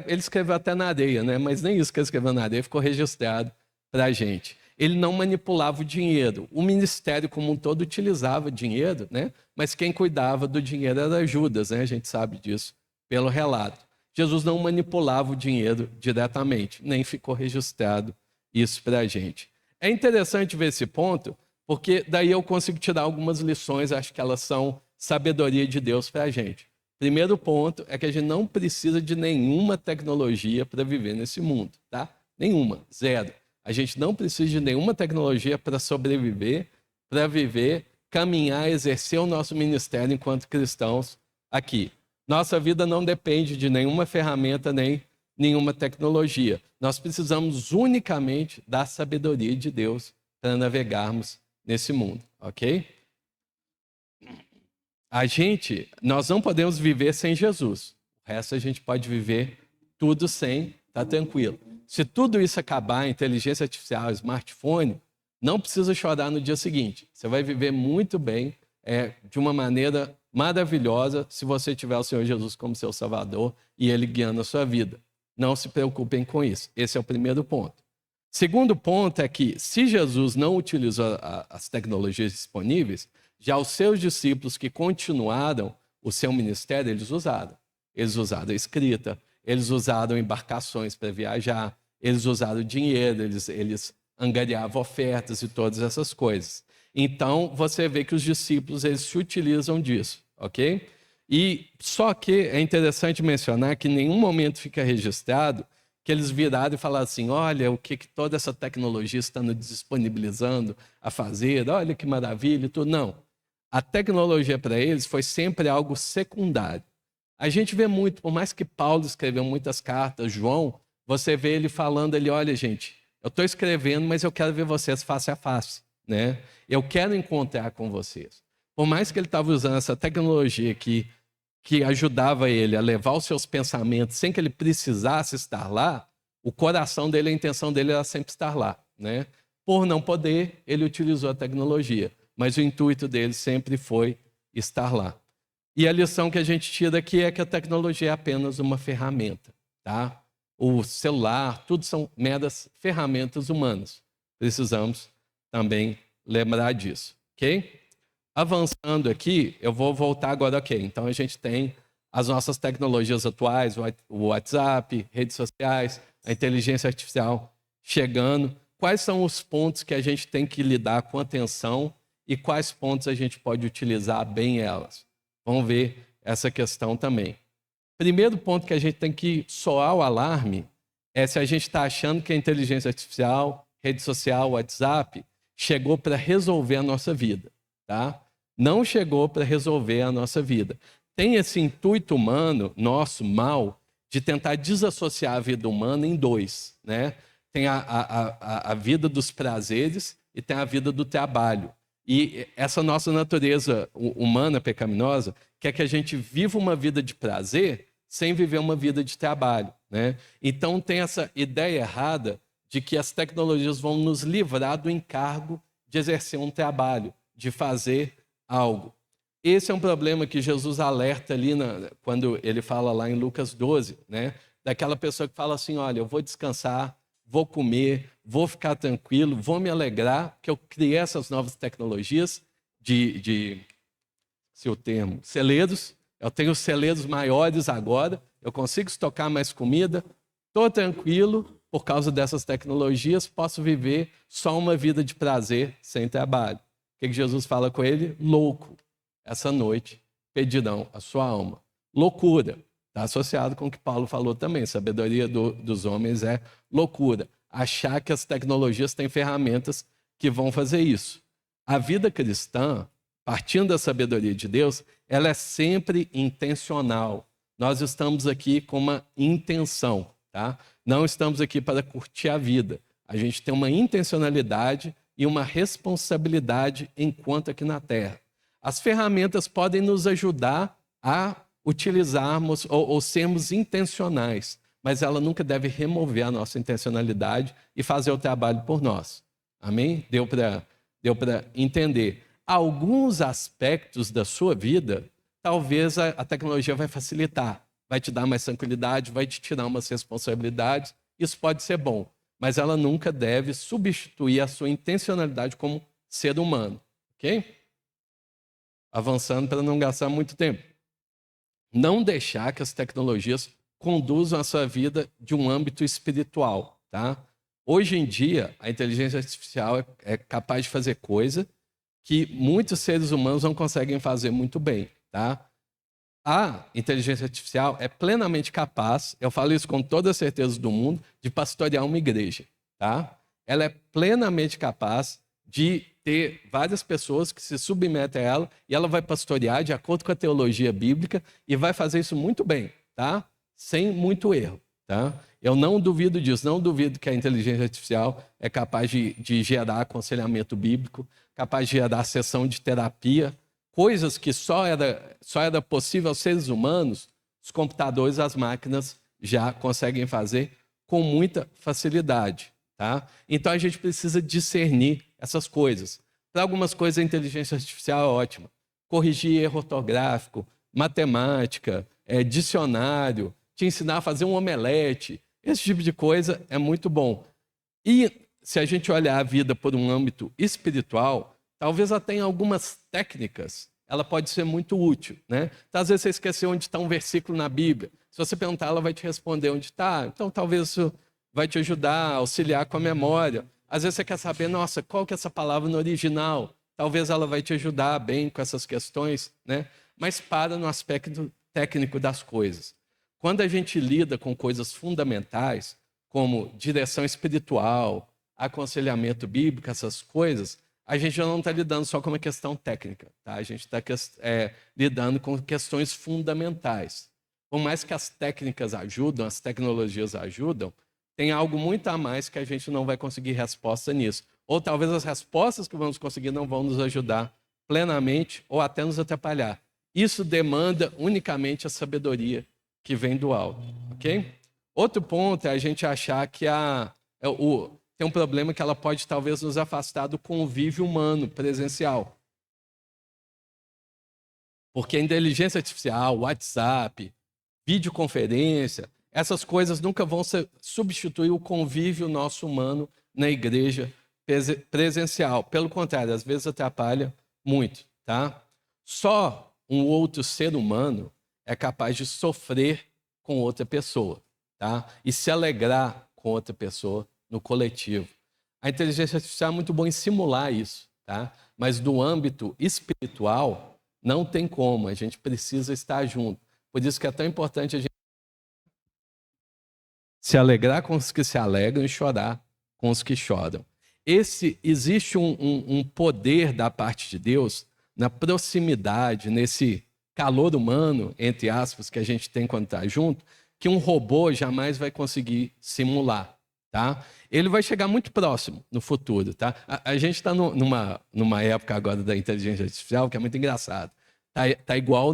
A: Ele escreveu até na areia, né? Mas nem isso que ele escreveu na areia ficou registrado para a gente. Ele não manipulava o dinheiro. O ministério como um todo utilizava dinheiro, né? Mas quem cuidava do dinheiro era Judas, né? A gente sabe disso pelo relato. Jesus não manipulava o dinheiro diretamente, nem ficou registrado isso para a gente. É interessante ver esse ponto, porque daí eu consigo tirar algumas lições, acho que elas são sabedoria de Deus para a gente. Primeiro ponto é que a gente não precisa de nenhuma tecnologia para viver nesse mundo, tá? Nenhuma, zero. A gente não precisa de nenhuma tecnologia para sobreviver, para viver, caminhar, exercer o nosso ministério enquanto cristãos aqui. Nossa vida não depende de nenhuma ferramenta nem nenhuma tecnologia. Nós precisamos unicamente da sabedoria de Deus para navegarmos nesse mundo, ok? Nós não podemos viver sem Jesus. O resto a gente pode viver tudo sem, tá tranquilo. Se tudo isso acabar, inteligência artificial, smartphone, não precisa chorar no dia seguinte. Você vai viver muito bem, de uma maneira maravilhosa, se você tiver o Senhor Jesus como seu Salvador e Ele guiando a sua vida. Não se preocupem com isso. Esse é o primeiro ponto. Segundo ponto é que, se Jesus não utilizou as tecnologias disponíveis, já os seus discípulos que continuaram o seu ministério, eles usaram. Eles usaram a escrita, eles usaram embarcações para viajar, eles usaram dinheiro, eles angariavam ofertas e todas essas coisas. Então, você vê que os discípulos, eles se utilizam disso, ok? E só que é interessante mencionar que em nenhum momento fica registrado que eles viraram e falaram assim, olha o que toda essa tecnologia está nos disponibilizando a fazer, olha que maravilha e tudo. Não. A tecnologia para eles foi sempre algo secundário. A gente vê muito, por mais que Paulo escreveu muitas cartas, João, você vê ele falando ali, olha gente, eu estou escrevendo, mas eu quero ver vocês face a face. Né? Eu quero encontrar com vocês. Por mais que ele estava usando essa tecnologia que ajudava ele a levar os seus pensamentos sem que ele precisasse estar lá, o coração dele, a intenção dele era sempre estar lá. Né? Por não poder, ele utilizou a tecnologia, mas o intuito dele sempre foi estar lá. E a lição que a gente tira aqui é que a tecnologia é apenas uma ferramenta. Tá? O celular, tudo são meras ferramentas humanas. Precisamos também lembrar disso, ok? Avançando aqui, eu vou voltar agora, ok. Então a gente tem as nossas tecnologias atuais, o WhatsApp, redes sociais, a inteligência artificial chegando. Quais são os pontos que a gente tem que lidar com atenção e quais pontos a gente pode utilizar bem elas? Vamos ver essa questão também. Primeiro ponto que a gente tem que soar o alarme é se a gente está achando que a inteligência artificial, rede social, WhatsApp, chegou para resolver a nossa vida, tá? Não chegou para resolver a nossa vida. Tem esse intuito humano, nosso, mal, de tentar desassociar a vida humana em dois, né? Tem a vida dos prazeres e tem a vida do trabalho. E essa nossa natureza humana pecaminosa quer que a gente viva uma vida de prazer sem viver uma vida de trabalho, né? Então tem essa ideia errada de que as tecnologias vão nos livrar do encargo de exercer um trabalho, de fazer algo. Esse é um problema que Jesus alerta ali quando ele fala lá em Lucas 12, né? Daquela pessoa que fala assim, olha, eu vou descansar, vou comer, vou ficar tranquilo, vou me alegrar, que eu criei essas novas tecnologias seu termo, celeiros. Eu tenho celeiros maiores agora, eu consigo estocar mais comida, estou tranquilo por causa dessas tecnologias, posso viver só uma vida de prazer sem trabalho. O que Jesus fala com ele? Louco, essa noite pedirão a sua alma. Loucura. Está associado com o que Paulo falou também. Sabedoria dos homens é loucura. Achar que as tecnologias têm ferramentas que vão fazer isso. A vida cristã, partindo da sabedoria de Deus, ela é sempre intencional. Nós estamos aqui com uma intenção, tá? Não estamos aqui para curtir a vida. A gente tem uma intencionalidade e uma responsabilidade enquanto aqui na Terra. As ferramentas podem nos ajudar a utilizarmos ou sermos intencionais, mas ela nunca deve remover a nossa intencionalidade e fazer o trabalho por nós. Amém? Deu para entender. Alguns aspectos da sua vida, talvez a tecnologia vai facilitar, vai te dar mais tranquilidade, vai te tirar umas responsabilidades, isso pode ser bom, mas ela nunca deve substituir a sua intencionalidade como ser humano, ok? Avançando para não gastar muito tempo. Não deixar que as tecnologias conduzam a sua vida de um âmbito espiritual, tá? Hoje em dia, a inteligência artificial é capaz de fazer coisa que muitos seres humanos não conseguem fazer muito bem, tá? A inteligência artificial é plenamente capaz, eu falo isso com toda a certeza do mundo, de pastorear uma igreja, tá? Ela é plenamente capaz de ter várias pessoas que se submetem a ela e ela vai pastorear de acordo com a teologia bíblica e vai fazer isso muito bem, tá? Sem muito erro, tá? Eu não duvido disso, não duvido que a inteligência artificial é capaz de gerar aconselhamento bíblico, capaz de gerar sessão de terapia, coisas que só era possível aos seres humanos, os computadores, as máquinas já conseguem fazer com muita facilidade, tá? Então a gente precisa discernir essas coisas. Para algumas coisas a inteligência artificial é ótima. Corrigir erro ortográfico, matemática, dicionário, te ensinar a fazer um omelete, esse tipo de coisa é muito bom. E se a gente olhar a vida por um âmbito espiritual, talvez ela tenha algumas técnicas, ela pode ser muito útil, né? Então, às vezes você esqueceu onde está um versículo na Bíblia. Se você perguntar, ela vai te responder onde está. Então, talvez isso vai te ajudar, auxiliar com a memória. Às vezes você quer saber, nossa, qual que é essa palavra no original? Talvez ela vai te ajudar bem com essas questões, né? Mas para no aspecto técnico das coisas. Quando a gente lida com coisas fundamentais, como direção espiritual, aconselhamento bíblico, essas coisas, a gente já não está lidando só com uma questão técnica, tá? A gente está lidando com questões fundamentais. Por mais que as técnicas ajudam, as tecnologias ajudam, tem algo muito a mais que a gente não vai conseguir resposta nisso. Ou talvez as respostas que vamos conseguir não vão nos ajudar plenamente ou até nos atrapalhar. Isso demanda unicamente a sabedoria que vem do alto, ok? Outro ponto é a gente achar que tem um problema que ela pode talvez nos afastar do convívio humano presencial. Porque a inteligência artificial, WhatsApp, videoconferência, essas coisas nunca vão substituir o convívio nosso humano na igreja presencial. Pelo contrário, às vezes atrapalha muito, tá? Só um outro ser humano é capaz de sofrer com outra pessoa, tá? E se alegrar com outra pessoa no coletivo. A inteligência artificial é muito boa em simular isso, tá? Mas no âmbito espiritual, não tem como, a gente precisa estar junto. Por isso que é tão importante a gente se alegrar com os que se alegram e chorar com os que choram. Existe um poder da parte de Deus na proximidade, nesse calor humano, entre aspas, que a gente tem quando está junto, que um robô jamais vai conseguir simular, tá? Ele vai chegar muito próximo no futuro, tá? A gente está numa época agora da inteligência artificial que é muito engraçado. Tá igual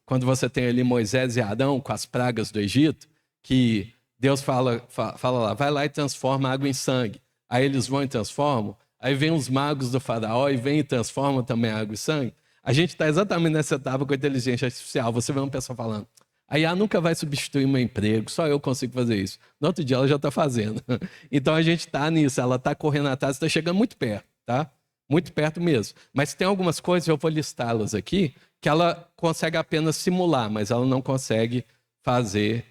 A: quando você tem ali Moisés e Arão com as pragas do Egito, que Deus fala lá, vai lá e transforma a água em sangue. Aí eles vão e transformam. Aí vem os magos do faraó e vem e transformam também a água em sangue. A gente está exatamente nessa etapa com a inteligência artificial. Você vê uma pessoa falando, a IA nunca vai substituir meu emprego, só eu consigo fazer isso. No outro dia ela já está fazendo. Então a gente está nisso, ela está correndo atrás, está chegando muito perto, tá? Muito perto mesmo. Mas tem algumas coisas, eu vou listá-las aqui, que ela consegue apenas simular, mas ela não consegue fazer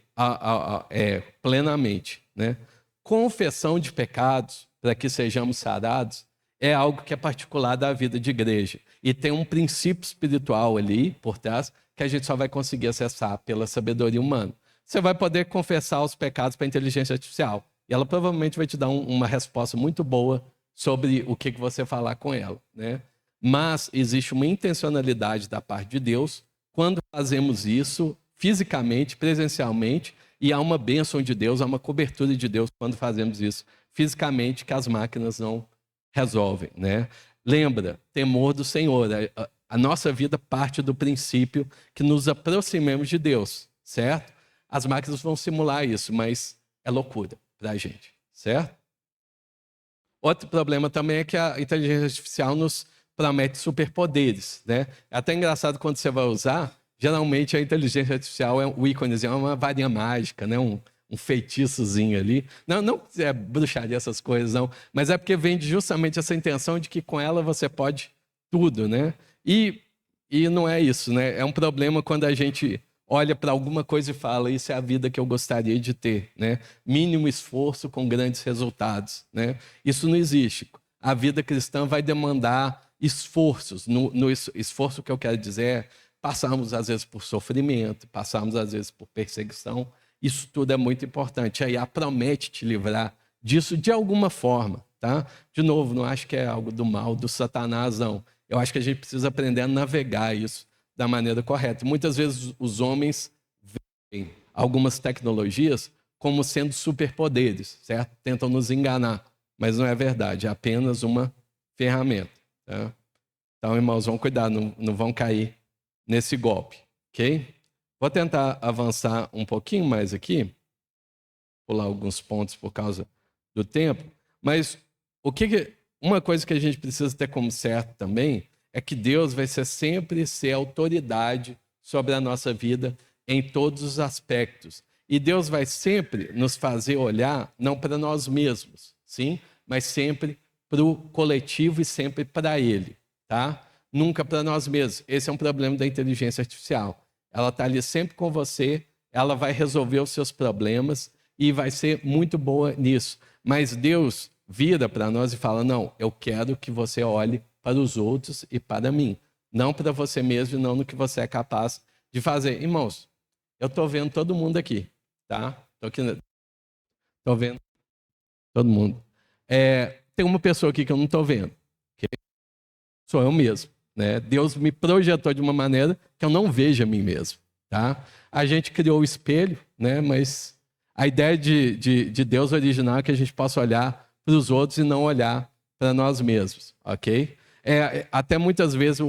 A: plenamente, né? Confissão de pecados, para que sejamos sarados, é algo que é particular da vida de igreja. E tem um princípio espiritual ali por trás que a gente só vai conseguir acessar pela sabedoria humana. Você vai poder confessar os pecados para a inteligência artificial. E ela provavelmente vai te dar uma resposta muito boa sobre o que você falar com ela, né? Mas existe uma intencionalidade da parte de Deus quando fazemos isso fisicamente, presencialmente, e há uma bênção de Deus, há uma cobertura de Deus quando fazemos isso fisicamente, que as máquinas não resolvem, né? Lembra, temor do Senhor. A nossa vida parte do princípio que nos aproximemos de Deus, certo? As máquinas vão simular isso, mas é loucura para a gente, certo? Outro problema também é que a inteligência artificial nos promete superpoderes, né? É até engraçado quando você vai usar, geralmente a inteligência artificial, o íconezinho é uma varinha mágica, né? Um feitiçozinho ali. Não é bruxaria essas coisas, não. Mas é porque vem justamente essa intenção de que com ela você pode tudo, né? E não é isso, né? É um problema quando a gente olha para alguma coisa e fala, isso é a vida que eu gostaria de ter, né? Mínimo esforço com grandes resultados, né? Isso não existe. A vida cristã vai demandar esforços. No esforço que eu quero dizer é passarmos às vezes por sofrimento, passarmos às vezes por perseguição. Isso tudo é muito importante. Aí a promete te livrar disso de alguma forma, tá? De novo, não acho que é algo do mal, do Satanás, não. Eu acho que a gente precisa aprender a navegar isso da maneira correta. Muitas vezes os homens veem algumas tecnologias como sendo superpoderes, certo? Tentam nos enganar, mas não é verdade, é apenas uma ferramenta, tá? Então, irmãos, vão cuidar, não vão cair nesse golpe, ok? Vou tentar avançar um pouquinho mais aqui, pular alguns pontos por causa do tempo, mas uma coisa que a gente precisa ter como certo também é que Deus vai sempre ser autoridade sobre a nossa vida em todos os aspectos. E Deus vai sempre nos fazer olhar não para nós mesmos, sim, mas sempre para o coletivo e sempre para Ele, tá? Nunca para nós mesmos. Esse é um problema da inteligência artificial. Ela está ali sempre com você, ela vai resolver os seus problemas e vai ser muito boa nisso. Mas Deus vira para nós e fala, não, eu quero que você olhe para os outros e para mim. Não para você mesmo e não no que você é capaz de fazer. Irmãos, eu estou vendo todo mundo aqui, tá? Estou vendo todo mundo. Tem uma pessoa aqui que eu não estou vendo. Okay? Sou eu mesmo. Né? Deus me projetou de uma maneira que eu não vejo a mim mesmo. Tá? A gente criou o espelho, né? Mas a ideia de Deus original é que a gente possa olhar para os outros e não olhar para nós mesmos, ok? Até muitas vezes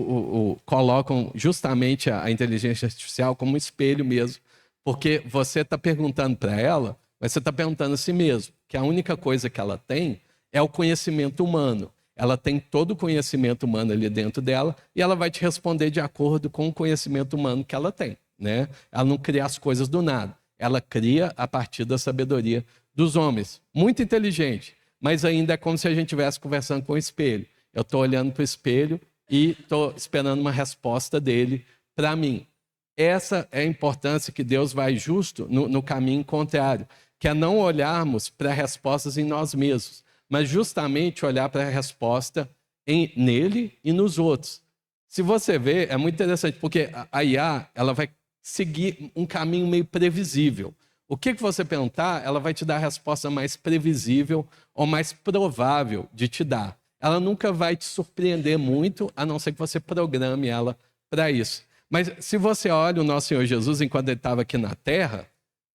A: colocam justamente a inteligência artificial como um espelho mesmo, porque você está perguntando para ela, mas você está perguntando a si mesmo, que a única coisa que ela tem é o conhecimento humano. Ela tem todo o conhecimento humano ali dentro dela e ela vai te responder de acordo com o conhecimento humano que ela tem, né? Ela não cria as coisas do nada. Ela cria a partir da sabedoria dos homens. Muito inteligente, mas ainda é como se a gente estivesse conversando com o espelho. Eu estou olhando para o espelho e estou esperando uma resposta dele para mim. Essa é a importância que Deus vai justo no caminho contrário, que é não olharmos para respostas em nós mesmos, mas justamente olhar para a resposta nele e nos outros. Se você ver, é muito interessante, porque a IA ela vai seguir um caminho meio previsível. O que você perguntar, ela vai te dar a resposta mais previsível ou mais provável de te dar. Ela nunca vai te surpreender muito, a não ser que você programe ela para isso. Mas se você olha o nosso Senhor Jesus enquanto ele estava aqui na Terra,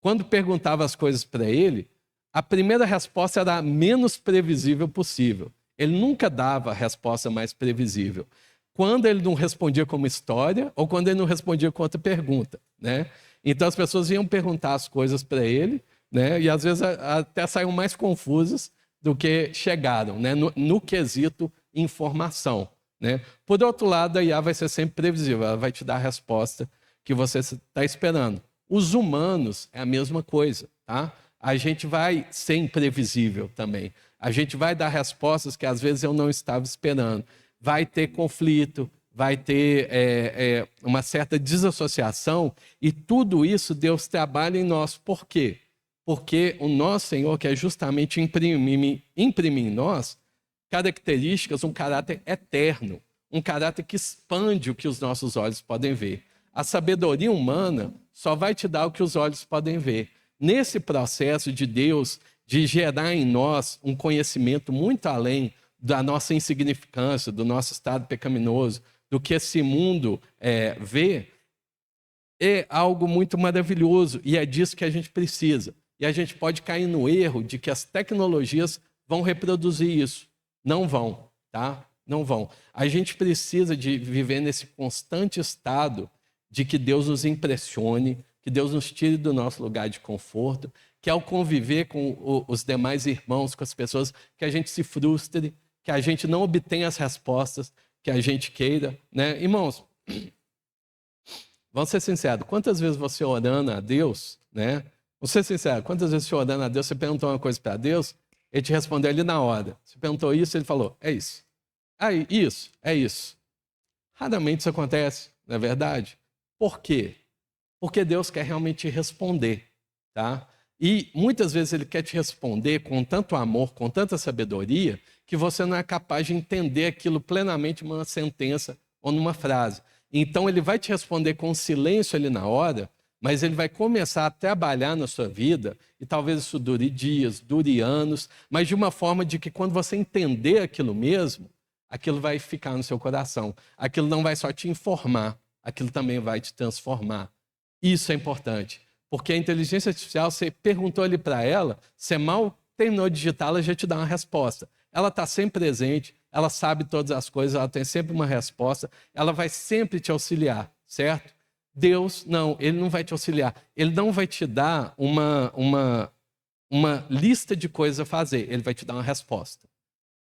A: quando perguntava as coisas para ele, a primeira resposta era a menos previsível possível. Ele nunca dava a resposta mais previsível. Quando ele não respondia com uma história ou quando ele não respondia com outra pergunta, né? Então as pessoas iam perguntar as coisas para ele, né? E às vezes até saíam mais confusas do que chegaram, né? No quesito informação, né? Por outro lado, a IA vai ser sempre previsível, ela vai te dar a resposta que você está esperando. Os humanos é a mesma coisa, tá? A gente vai ser imprevisível também. A gente vai dar respostas que às vezes eu não estava esperando. Vai ter conflito, vai ter uma certa desassociação e tudo isso Deus trabalha em nós. Por quê? Porque o nosso Senhor quer justamente imprimir em nós características, um caráter eterno, um caráter que expande o que os nossos olhos podem ver. A sabedoria humana só vai te dar o que os olhos podem ver. Nesse processo de Deus de gerar em nós um conhecimento muito além da nossa insignificância, do nosso estado pecaminoso, do que esse mundo vê, é algo muito maravilhoso e é disso que a gente precisa. E a gente pode cair no erro de que as tecnologias vão reproduzir isso. Não vão, tá? Não vão. A gente precisa de viver nesse constante estado de que Deus nos impressione, que Deus nos tire do nosso lugar de conforto, que ao conviver com os demais irmãos, com as pessoas, que a gente se frustre, que a gente não obtenha as respostas que a gente queira, né? Irmãos, vamos ser sinceros, quantas vezes você orando a Deus, né? Vamos ser sinceros, quantas vezes você orando a Deus, você perguntou uma coisa para Deus, ele te respondeu ali na hora. Você perguntou isso, ele falou, é isso. Aí, isso, é isso. Raramente isso acontece, não é verdade? Por quê? Porque Deus quer realmente te responder, tá? E muitas vezes ele quer te responder com tanto amor, com tanta sabedoria, que você não é capaz de entender aquilo plenamente numa sentença ou numa frase. Então ele vai te responder com silêncio ali na hora, mas ele vai começar a trabalhar na sua vida, e talvez isso dure dias, dure anos, mas de uma forma de que quando você entender aquilo mesmo, aquilo vai ficar no seu coração. Aquilo não vai só te informar, aquilo também vai te transformar. Isso é importante, porque a inteligência artificial, você perguntou ali para ela, você mal terminou de digitar, ela já te dá uma resposta. Ela está sempre presente, ela sabe todas as coisas, ela tem sempre uma resposta, ela vai sempre te auxiliar, certo? Deus, não, ele não vai te auxiliar, ele não vai te dar uma lista de coisas a fazer, ele vai te dar uma resposta.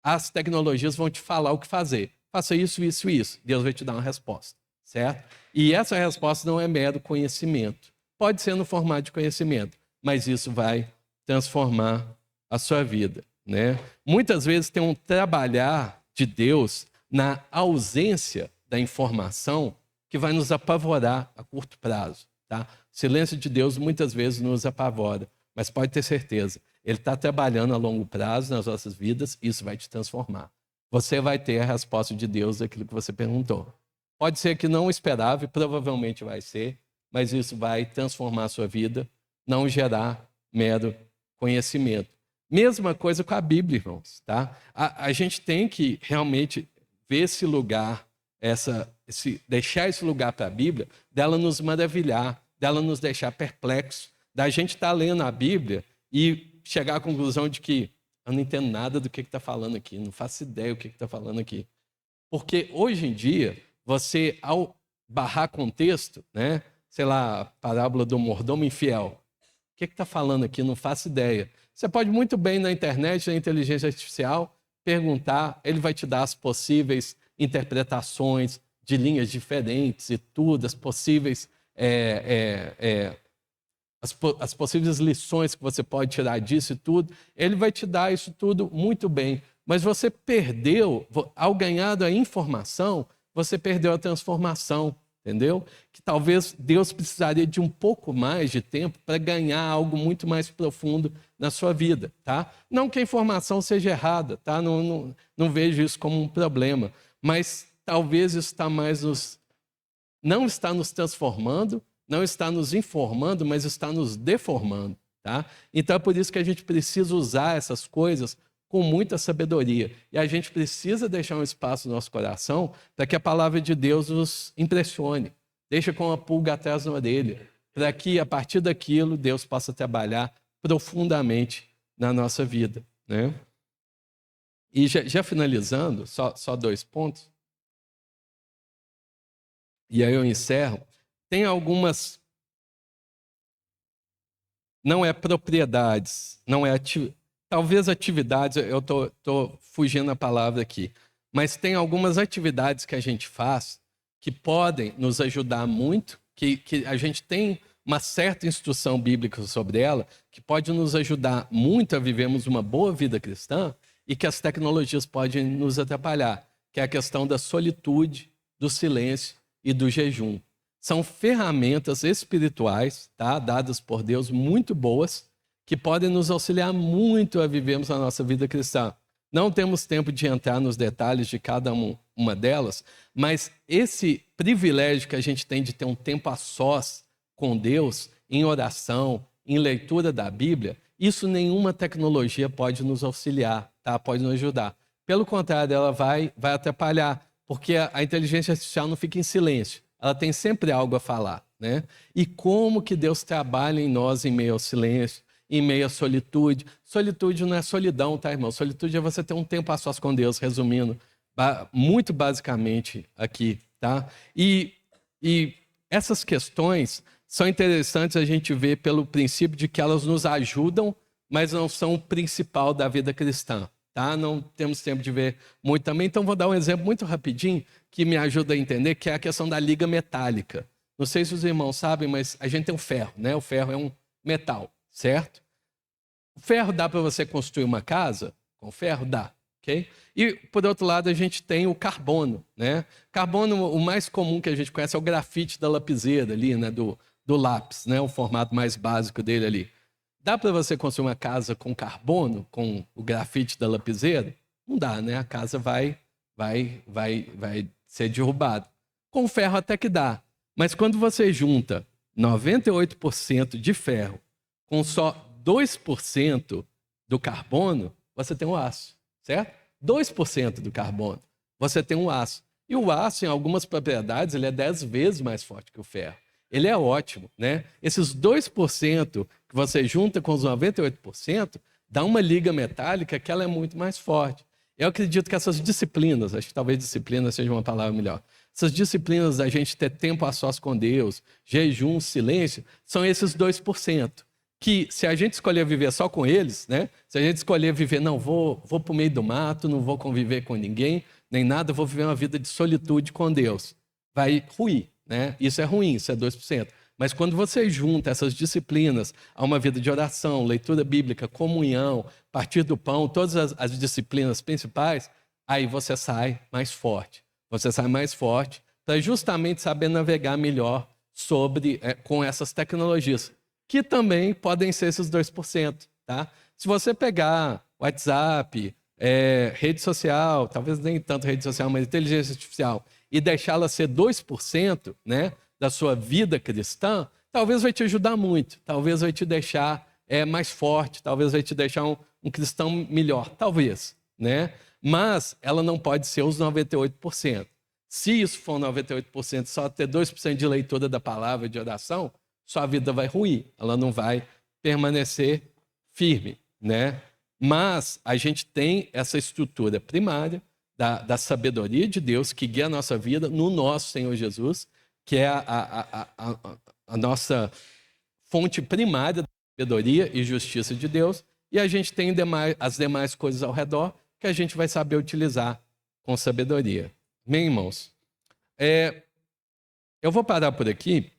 A: As tecnologias vão te falar o que fazer. Faça isso, isso e isso. Deus vai te dar uma resposta, certo? E essa resposta não é mero conhecimento. Pode ser no formato de conhecimento, mas isso vai transformar a sua vida, né? Muitas vezes tem um trabalhar de Deus na ausência da informação que vai nos apavorar a curto prazo, tá? O silêncio de Deus muitas vezes nos apavora, mas pode ter certeza, ele está trabalhando a longo prazo nas nossas vidas e isso vai te transformar. Você vai ter a resposta de Deus daquilo que você perguntou. Pode ser que não esperava e provavelmente vai ser, mas isso vai transformar a sua vida, não gerar mero conhecimento. Mesma coisa com a Bíblia, irmãos, tá? A gente tem que realmente ver esse lugar, deixar esse lugar para a Bíblia, dela nos maravilhar, dela nos deixar perplexos, da gente estar lendo a Bíblia e chegar à conclusão de que eu não entendo nada do que está falando aqui, não faço ideia do que está falando aqui. Porque hoje em dia, você, ao barrar contexto, né? Sei lá, a parábola do mordomo infiel, o que está falando aqui? Não faço ideia. Você pode muito bem na internet, na inteligência artificial, perguntar, ele vai te dar as possíveis interpretações de linhas diferentes e tudo, as possíveis as possíveis lições que você pode tirar disso e tudo, ele vai te dar isso tudo muito bem. Mas você perdeu, ao ganhar a informação, você perdeu a transformação, entendeu? Que talvez Deus precisaria de um pouco mais de tempo para ganhar algo muito mais profundo na sua vida, tá? Não que a informação seja errada, tá? Não vejo isso como um problema, mas talvez isso não está nos transformando, não está nos informando, mas está nos deformando, tá? Então é por isso que a gente precisa usar essas coisas com muita sabedoria. E a gente precisa deixar um espaço no nosso coração para que a palavra de Deus nos impressione. Deixa com uma pulga atrás da orelha. para que, a partir daquilo, Deus possa trabalhar profundamente na nossa vida, né? E já finalizando, só 2 pontos, e aí eu encerro. Tem algumas, não é propriedades, não é talvez atividades, eu tô fugindo a palavra aqui, mas tem algumas atividades que a gente faz que podem nos ajudar muito, que a gente tem uma certa instrução bíblica sobre ela, que pode nos ajudar muito a vivermos uma boa vida cristã e que as tecnologias podem nos atrapalhar, que é a questão da solitude, do silêncio e do jejum. São ferramentas espirituais, tá, dadas por Deus, muito boas, que podem nos auxiliar muito a vivermos a nossa vida cristã. Não temos tempo de entrar nos detalhes de cada uma delas, mas esse privilégio que a gente tem de ter um tempo a sós com Deus, em oração, em leitura da Bíblia, isso nenhuma tecnologia pode nos auxiliar, tá? Pode nos ajudar. Pelo contrário, ela vai atrapalhar, porque a inteligência artificial não fica em silêncio. Ela tem sempre algo a falar, né? E como que Deus trabalha em nós em meio ao silêncio, em meio à solitude. Solitude não é solidão, tá, irmão? Solitude é você ter um tempo a sós com Deus, resumindo, muito basicamente aqui, tá? E essas questões são interessantes a gente ver pelo princípio de que elas nos ajudam, mas não são o principal da vida cristã, tá? Não temos tempo de ver muito também, então vou dar um exemplo muito rapidinho que me ajuda a entender, que é a questão da liga metálica. Não sei se os irmãos sabem, mas a gente tem o ferro, né? O ferro é um metal, certo? O ferro dá para você construir uma casa? Com ferro dá, ok? E, por outro lado, a gente tem o carbono, né? Carbono, o mais comum que a gente conhece é o grafite da lapiseira ali, né? Do lápis, né? O formato mais básico dele ali. Dá para você construir uma casa com carbono, com o grafite da lapiseira? Não dá, né? A casa vai ser derrubada. Com ferro até que dá. Mas quando você junta 98% de ferro com só 2% do carbono, você tem o aço, certo? 2% do carbono, você tem o aço. E o aço, em algumas propriedades, ele é 10 vezes mais forte que o ferro. Ele é ótimo, né? Esses 2% que você junta com os 98%, dá uma liga metálica que ela é muito mais forte. Eu acredito que essas disciplinas, acho que talvez disciplina seja uma palavra melhor, essas disciplinas da gente ter tempo a sós com Deus, jejum, silêncio, são esses 2%. Que se a gente escolher viver só com eles, né? Se a gente escolher viver, não, vou para o meio do mato, não vou conviver com ninguém, nem nada, vou viver uma vida de solitude com Deus, vai ruir, né? Isso é ruim, isso é 2%. Mas quando você junta essas disciplinas a uma vida de oração, leitura bíblica, comunhão, partir do pão, todas as disciplinas principais, aí você sai mais forte. Você sai mais forte para justamente saber navegar melhor com essas tecnologias, que também podem ser esses 2%, tá? Se você pegar WhatsApp, rede social, talvez nem tanto rede social, mas inteligência artificial, e deixá-la ser 2%, né, da sua vida cristã, talvez vai te ajudar muito, talvez vai te deixar mais forte, talvez vai te deixar um cristão melhor, talvez, né? Mas ela não pode ser os 98%. Se isso for 98%, só ter 2% de leitura da palavra de oração, sua vida vai ruir, ela não vai permanecer firme, né? Mas a gente tem essa estrutura primária da sabedoria de Deus que guia a nossa vida no nosso Senhor Jesus, que é a nossa fonte primária da sabedoria e justiça de Deus, e a gente tem as demais coisas ao redor que a gente vai saber utilizar com sabedoria. Bem, irmãos, eu vou parar por aqui,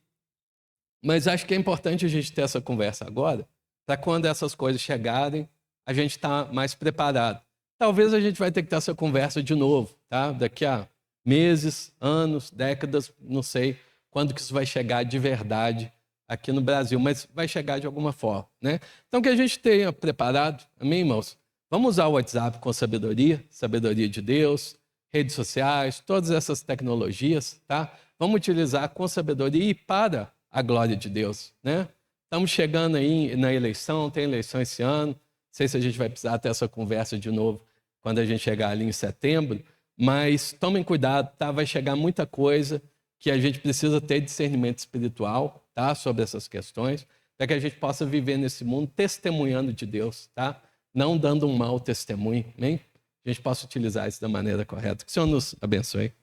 A: mas acho que é importante a gente ter essa conversa agora, para quando essas coisas chegarem, a gente está mais preparado. Talvez a gente vai ter que ter essa conversa de novo, tá? Daqui a meses, anos, décadas, não sei quando que isso vai chegar de verdade aqui no Brasil, mas vai chegar de alguma forma, né? Então, que a gente tenha preparado, amém, irmãos? Vamos usar o WhatsApp com sabedoria, sabedoria de Deus, redes sociais, todas essas tecnologias, tá? Vamos utilizar com sabedoria e para a glória de Deus, né? Estamos chegando aí na eleição, tem eleição esse ano, não sei se a gente vai precisar ter essa conversa de novo quando a gente chegar ali em setembro, mas tomem cuidado, tá? Vai chegar muita coisa que a gente precisa ter discernimento espiritual, tá? Sobre essas questões, para que a gente possa viver nesse mundo testemunhando de Deus, tá? Não dando um mau testemunho, amém? A gente possa utilizar isso da maneira correta. Que o Senhor nos abençoe.